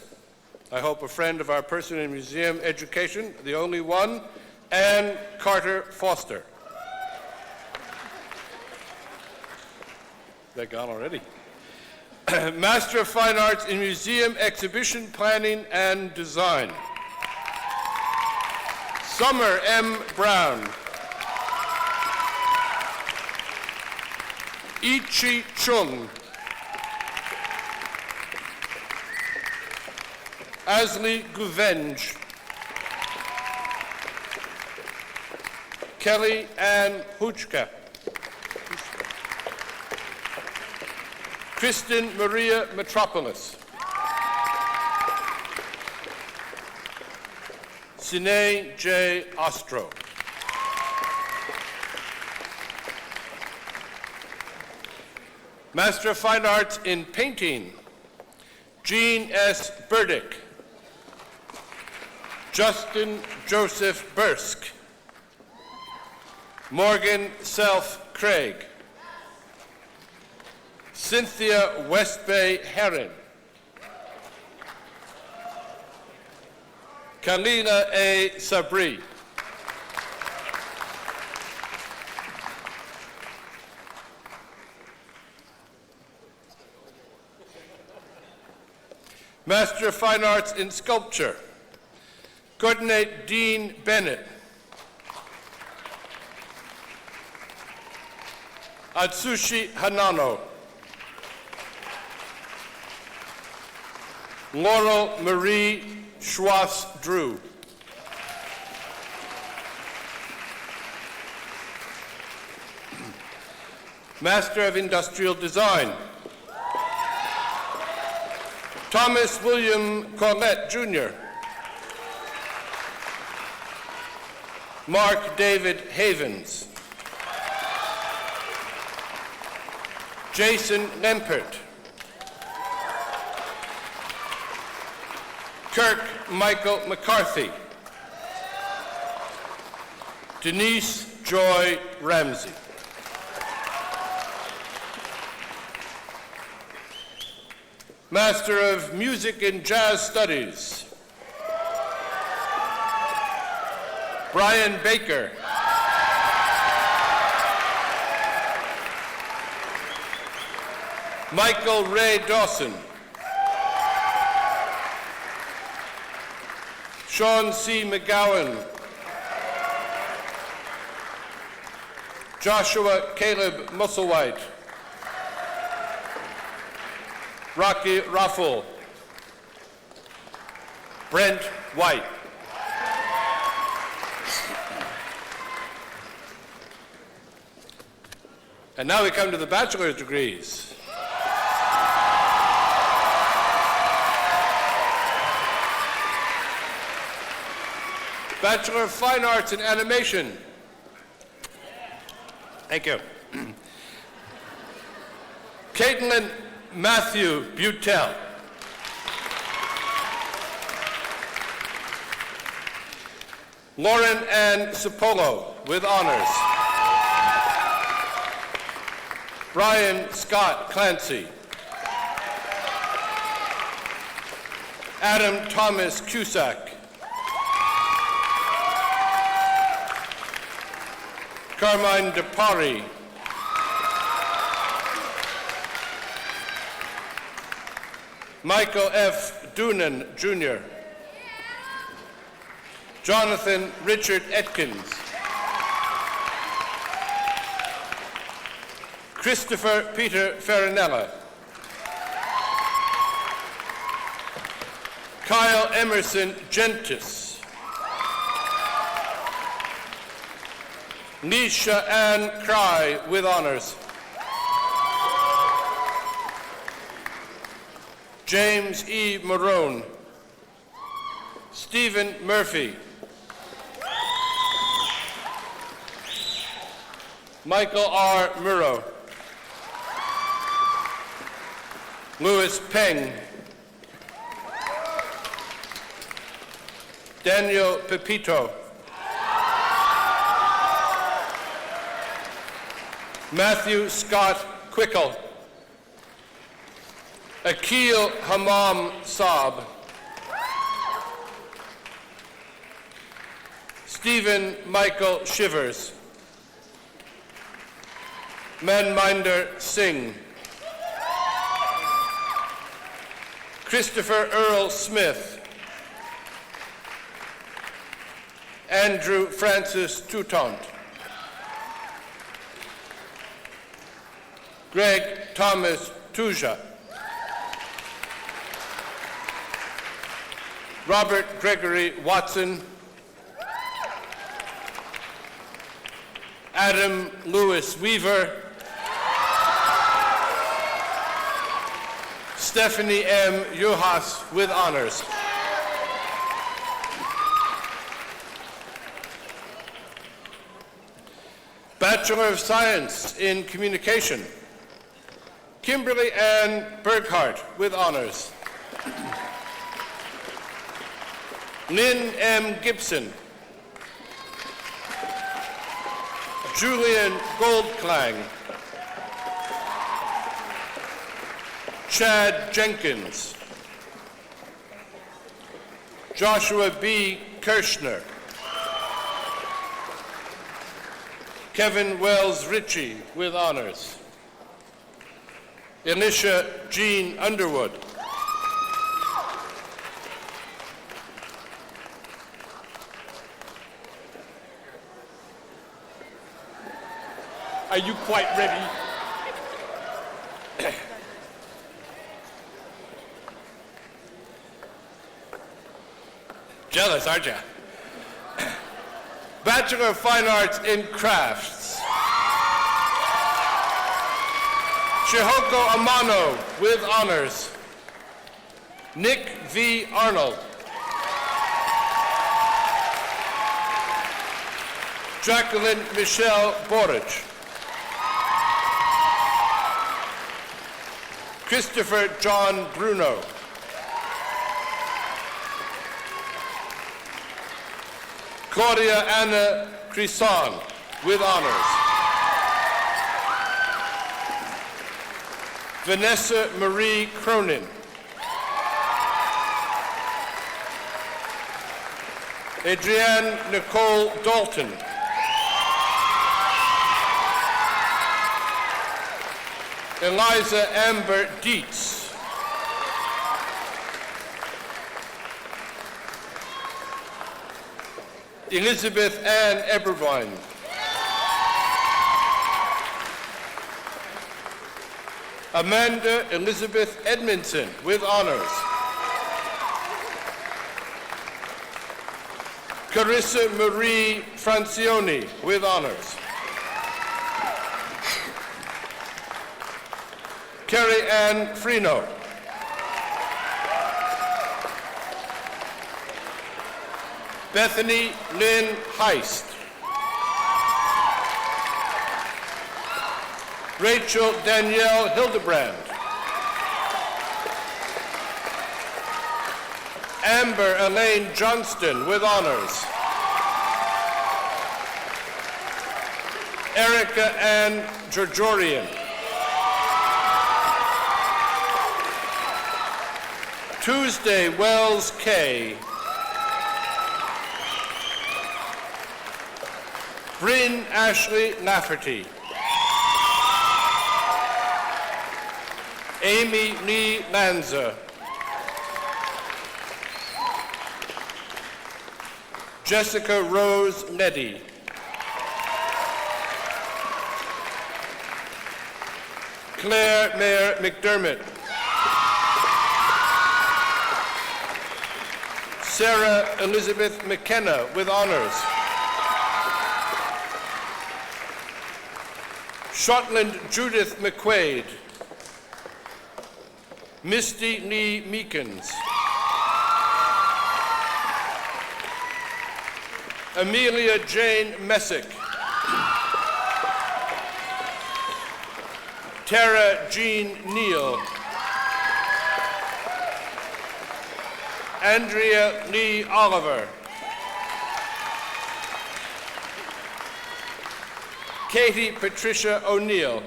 I hope a friend of our person in museum education, the only one, Ann Carter Foster. They're gone already. Master of Fine Arts in Museum Exhibition Planning and Design, Summer M. Brown. Ichi Chung. Asli Guvenge. Kelly Ann Huchka. Kristen Maria Metropolis. Sine J. Ostro. Master of Fine Arts in Painting, Jean S. Burdick. Justin Joseph Bursk. Morgan Self Craig. Cynthia Westbay Herron. Kalina A. Sabri. Master of Fine Arts in Sculpture, Coordinate Dean Bennett. Atsushi Hanano. Laurel Marie Schwass-Drew. Master of Industrial Design, Thomas William Corlett, Jr. Mark David Havens. Jason Lempert. Kirk Michael McCarthy. Denise Joy Ramsey. Master of Music and Jazz Studies, Brian Baker. Michael Ray Dawson. Sean C. McGowan. Joshua Caleb Musselwhite. Rocky Raffle. Brent White. And now we come to the bachelor's degrees. Bachelor of Fine Arts in Animation. Thank you. Caitlin Matthew Butel. Lauren Ann Cipollo with honors. Brian Scott Clancy. Adam Thomas Cusack. Carmine DePari. Michael F. Doonan, Jr. Jonathan Richard Atkins. Christopher Peter Farinella. Kyle Emerson Gentis. Nisha Ann Cry with honors. James E. Marone. Stephen Murphy. Michael R. Murrow. Louis Peng. Daniel Pepito. Matthew Scott Quickle. Akil Hamam Saab. Stephen Michael Shivers. Manminder Singh. Christopher Earl Smith. Andrew Francis Toutant. Greg Thomas Tuja. Robert Gregory Watson. Adam Lewis Weaver. Stephanie M. Juhas with honors. Bachelor of Science in Communication, Kimberly Ann Berghardt with honors. Lynn M. Gibson. Julian Goldklang. Chad Jenkins. Joshua B. Kirshner, Kevin Wells Ritchie with honors, Elisha Jean Underwood, Are you quite ready? Jealous, aren't you? Bachelor of Fine Arts in Crafts, Chihoko Amano with honors, Nick V. Arnold, Jacqueline Michelle Borich, Christopher John Bruno, Claudia Anna Crisson with honors, Vanessa Marie Cronin, Adrienne Nicole Dalton, Eliza Amber Dietz, Elizabeth Ann Eberwein, Amanda Elizabeth Edmondson with honors, Carissa Marie Francioni with honors, Carrie Ann Freno, Bethany Lynn Heist, Rachel Danielle Hildebrand, Amber Elaine Johnston with honors, Erica Ann Georgian, Tuesday Wells K, Bryn Ashley Lafferty, Amy Lee Lanza, Jessica Rose Leddy, Claire Mayer McDermott, Sarah Elizabeth McKenna with honors, Shotland Judith McQuaid, Misty Lee Meekins, Amelia Jane Messick, Tara Jean Neal, Andrea Lee Oliver, Katie Patricia O'Neill,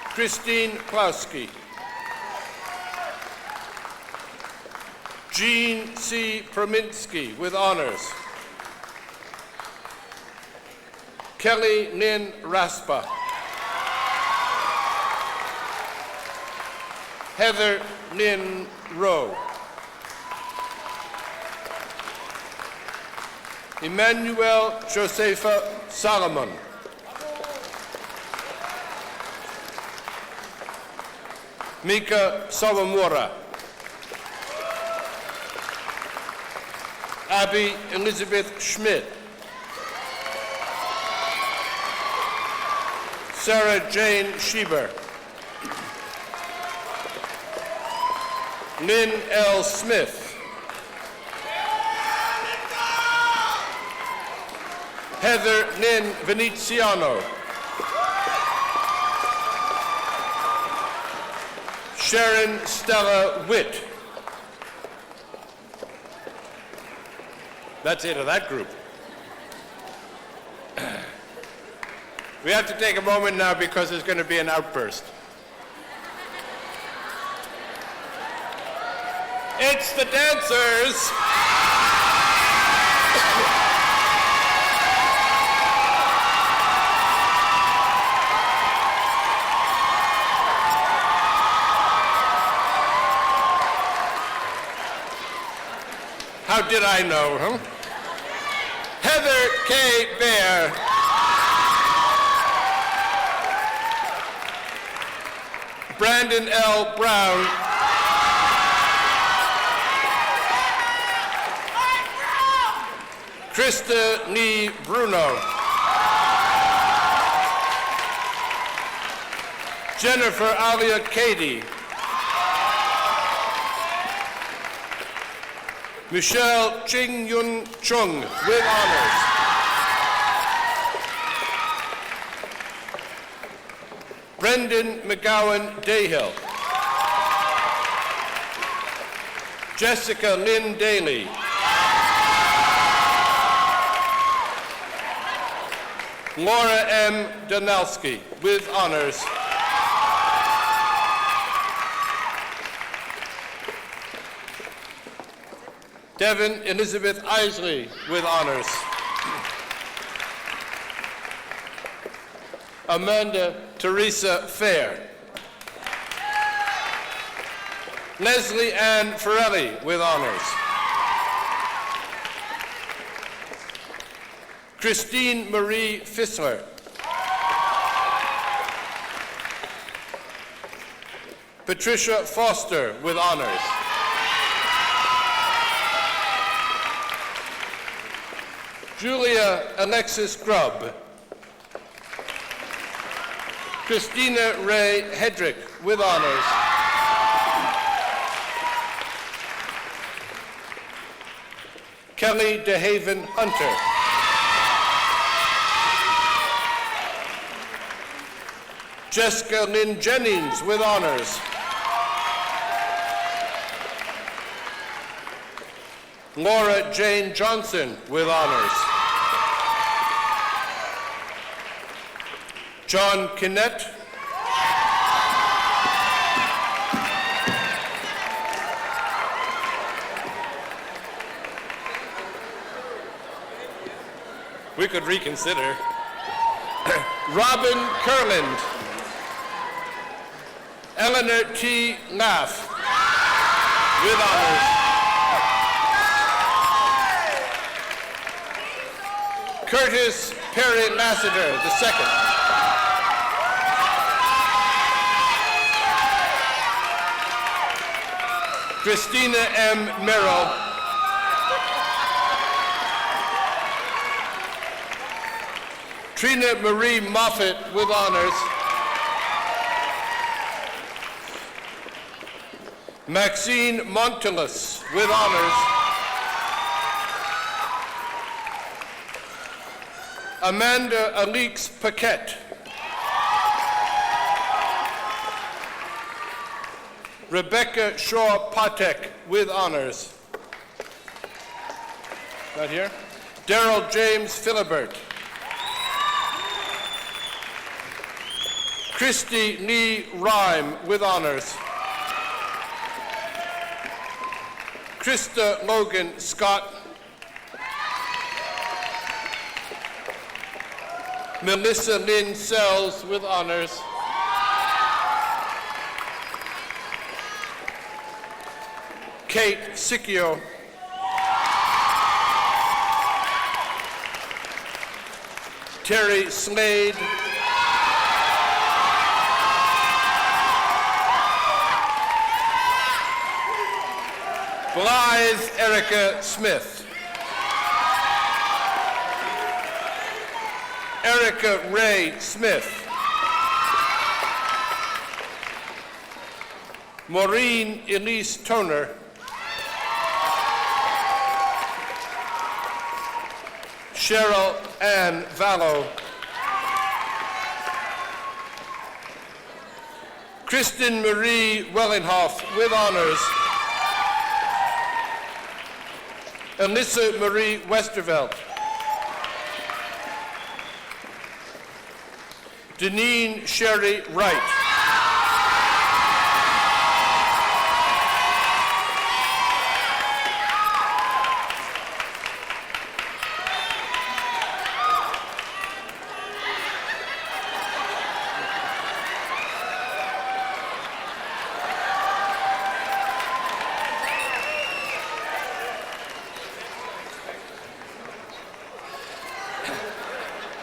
Christine Plowski, Jean C. Prominsky with honors, Kelly Lynn Raspa, Heather Lynn Rowe, Emmanuel Josepha Solomon, Mika Sawamura, Abby Elizabeth Schmidt, Sarah Jane Schieber, Lynn L. Smith, Heather Lynn Veneziano, Sharon Stella Witt. That's it of that group. We have to take a moment now because there's going to be an outburst. It's the dancers. How did I know, huh? Heather K. Bear. Brandon L. Brown. Krista Nee Bruno. Jennifer Alia Cady. Michelle Ching Yun Chung with honors. Brendan McGowan Dayhill. Jessica Lynn Daly. Laura M. Donalski with honors. Devin Elizabeth Isley with honors. Amanda Teresa Fair. Leslie Ann Ferrelli with honors. Christine Marie Fissler. Patricia Foster with honors. Julia Alexis Grubb. Christina Ray Hedrick with honors. Kelly DeHaven Hunter. Jessica Lynn Jennings with honors. Laura Jane Johnson with honors. John Kinnett. We could reconsider. Robin Kurland. Eleanor T. Naff with honors. Curtis Perry Lassiter II. Christina M. Merrill. Trina Marie Moffett with honors. Maxine Montelis with honors. Amanda Alix Paquette. Rebecca Shaw Patek with honors. Right here. Daryl James Philibert. Christy Lee Rhyme with honors. Krista Logan Scott. Melissa Lynn Sells with honors. Kate Sicchio. Terry Slade. Blythe Erica Smith. Erica Ray Smith. Maureen Elise Toner. Cheryl Ann Vallow. Kristen Marie Wellinghoff with honors. Alyssa Marie Westervelt. Deneen Sherry Wright.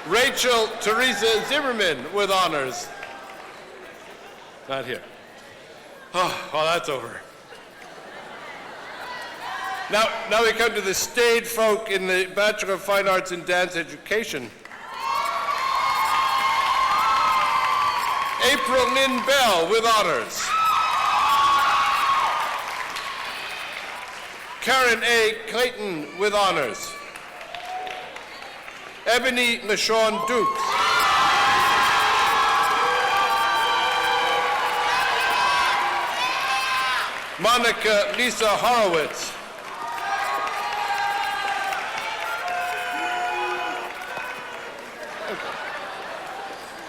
Rachel Teresa Zimmerman with honors. Not here. Oh, well, that's over. Now we come to the staid folk in the Bachelor of Fine Arts in Dance Education. April Lynn Bell with honors. Karen A. Clayton with honors. Ebony LaShawn Dukes. Monica Lisa Horowitz.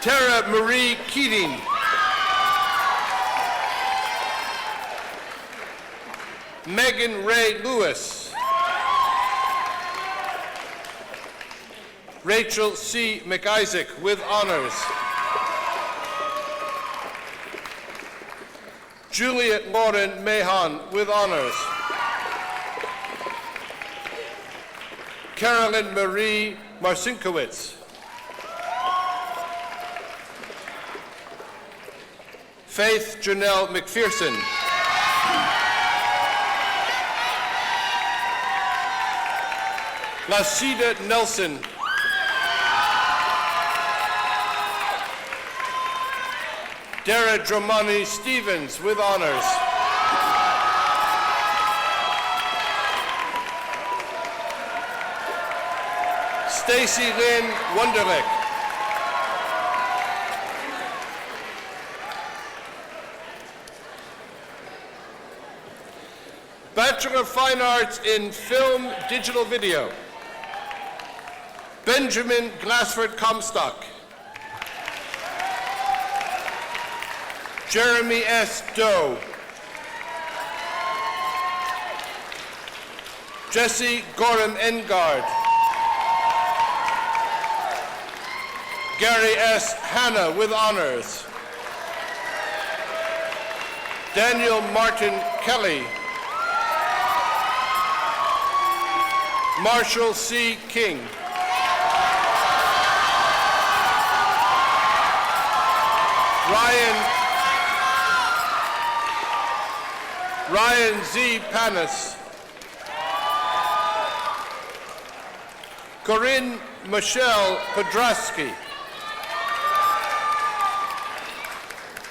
Tara Marie Keating. Megan Ray Lewis. Rachel C. McIsaac with honors. Juliet Lauren Mahon with honors. Carolyn Marie Marcinkowitz. Faith Janelle McPherson. Lacida Nelson. Dara Dramani Stevens with honors. Stacy Lynn Wunderlich. Bachelor of Fine Arts in Film Digital Video. Benjamin Glassford Comstock. Jeremy S. Doe. Jesse Gorham Engard. Gary S. Hanna with honors. Daniel Martin Kelly. Marshall C. King. Ryan Z. Panis. Corinne Michelle Podrasky.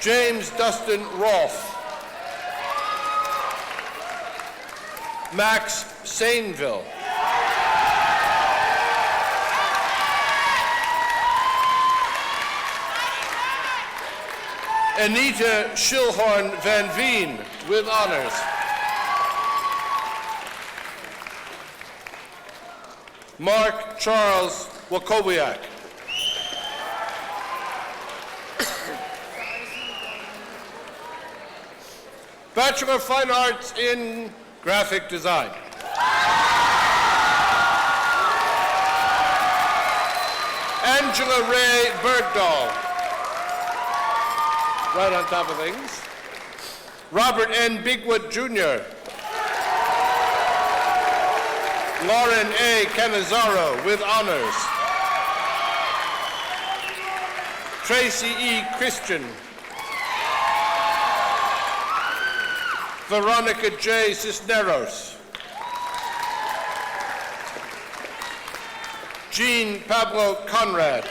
James Dustin Rolfe. Max Sainville. Anita Schilhorn Van Veen with honors. Mark Charles Wakowiak. Bachelor of Fine Arts in Graphic Design. Angela Ray Bergdahl. Right on top of things. Robert N. Bigwood Jr. Lauren A. Canizaro with honors. Tracy E. Christian. Veronica J. Cisneros. Jean Pablo Conrad.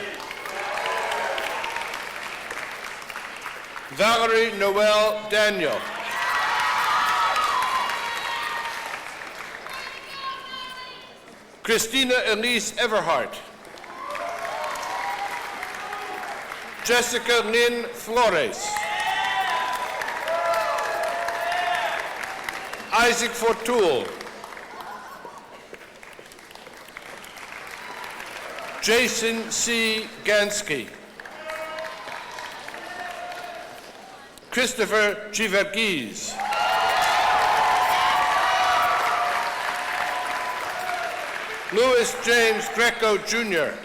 Valerie Noel Daniel. Christina Elise Everhart. Jessica Lynn Flores. Isaac Fortul. Jason C. Gansky. Christopher Chiverghese. Louis James Greco Jr.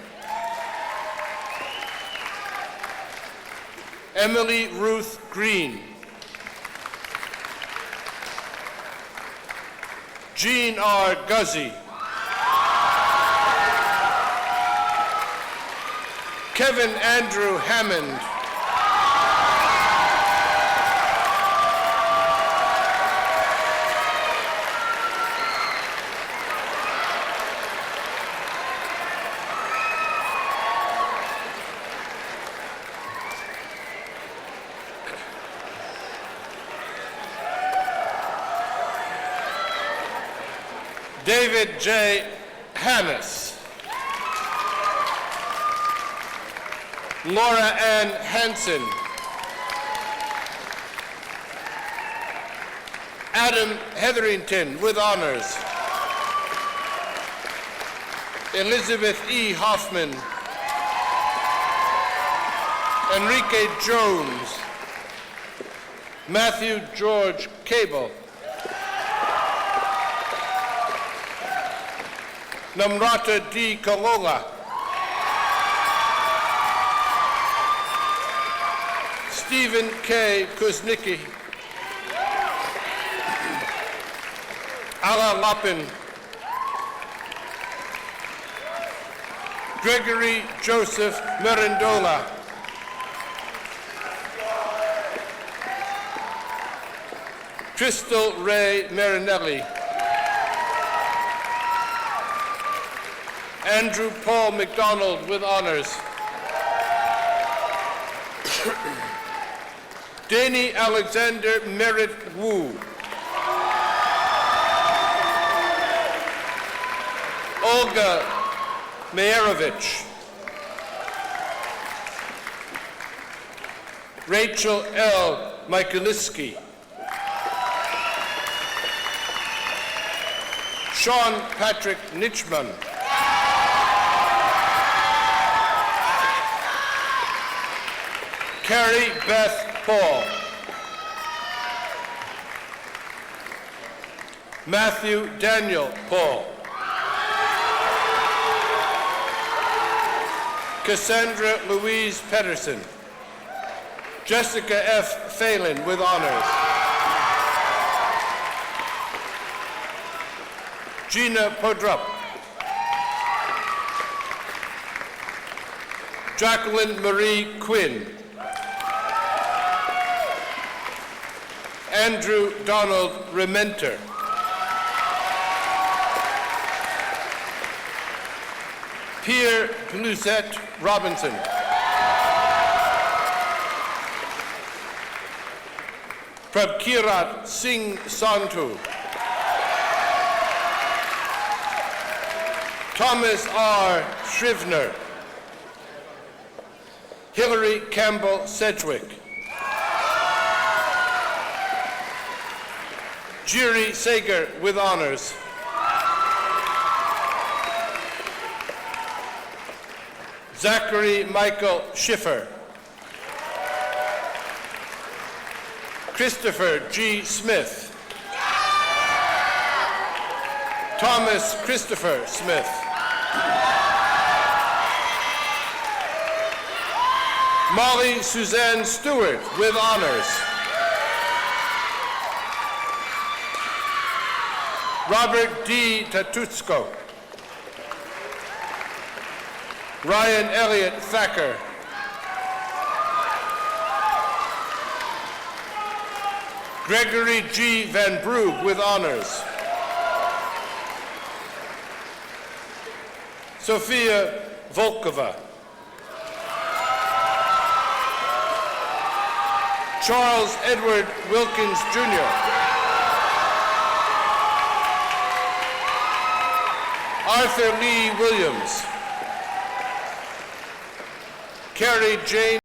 Emily Ruth Green. Jean R. Guzzi. Kevin Andrew Hammond. David J. Hannes. Laura Ann Hansen. Adam Hetherington with honors. Elizabeth E. Hoffman. Enrique Jones. Matthew George Cable. Namrata D. Kalonga. Stephen K. Kuznicki. Ala Lapin. Gregory Joseph Merendola. Crystal Ray Marinelli. Andrew Paul McDonald with honors. Danny Alexander Merritt Wu. Olga Mayerovich. Rachel L. Michaeliski. Sean Patrick Nitchman. Carrie Beth Paul. Matthew Daniel Paul. Cassandra Louise Pedersen. Jessica F. Phelan with honors. Gina Podrup. Jacqueline Marie Quinn. Andrew Donald Rementer. Pierre Lucette Robinson. Prabkirat Singh Santu. Thomas R. Shrivner. Hillary Campbell Sedgwick. Jiri Sager with honors. Zachary Michael Schiffer. Christopher G. Smith. Thomas Christopher Smith. Molly Suzanne Stewart with honors. Robert D. Tatutsko. Ryan Elliott Thacker. Gregory G. Van Brugge with honors. Sophia Volkova. Charles Edward Wilkins, Jr. Arthur Lee Williams. Carrie Jane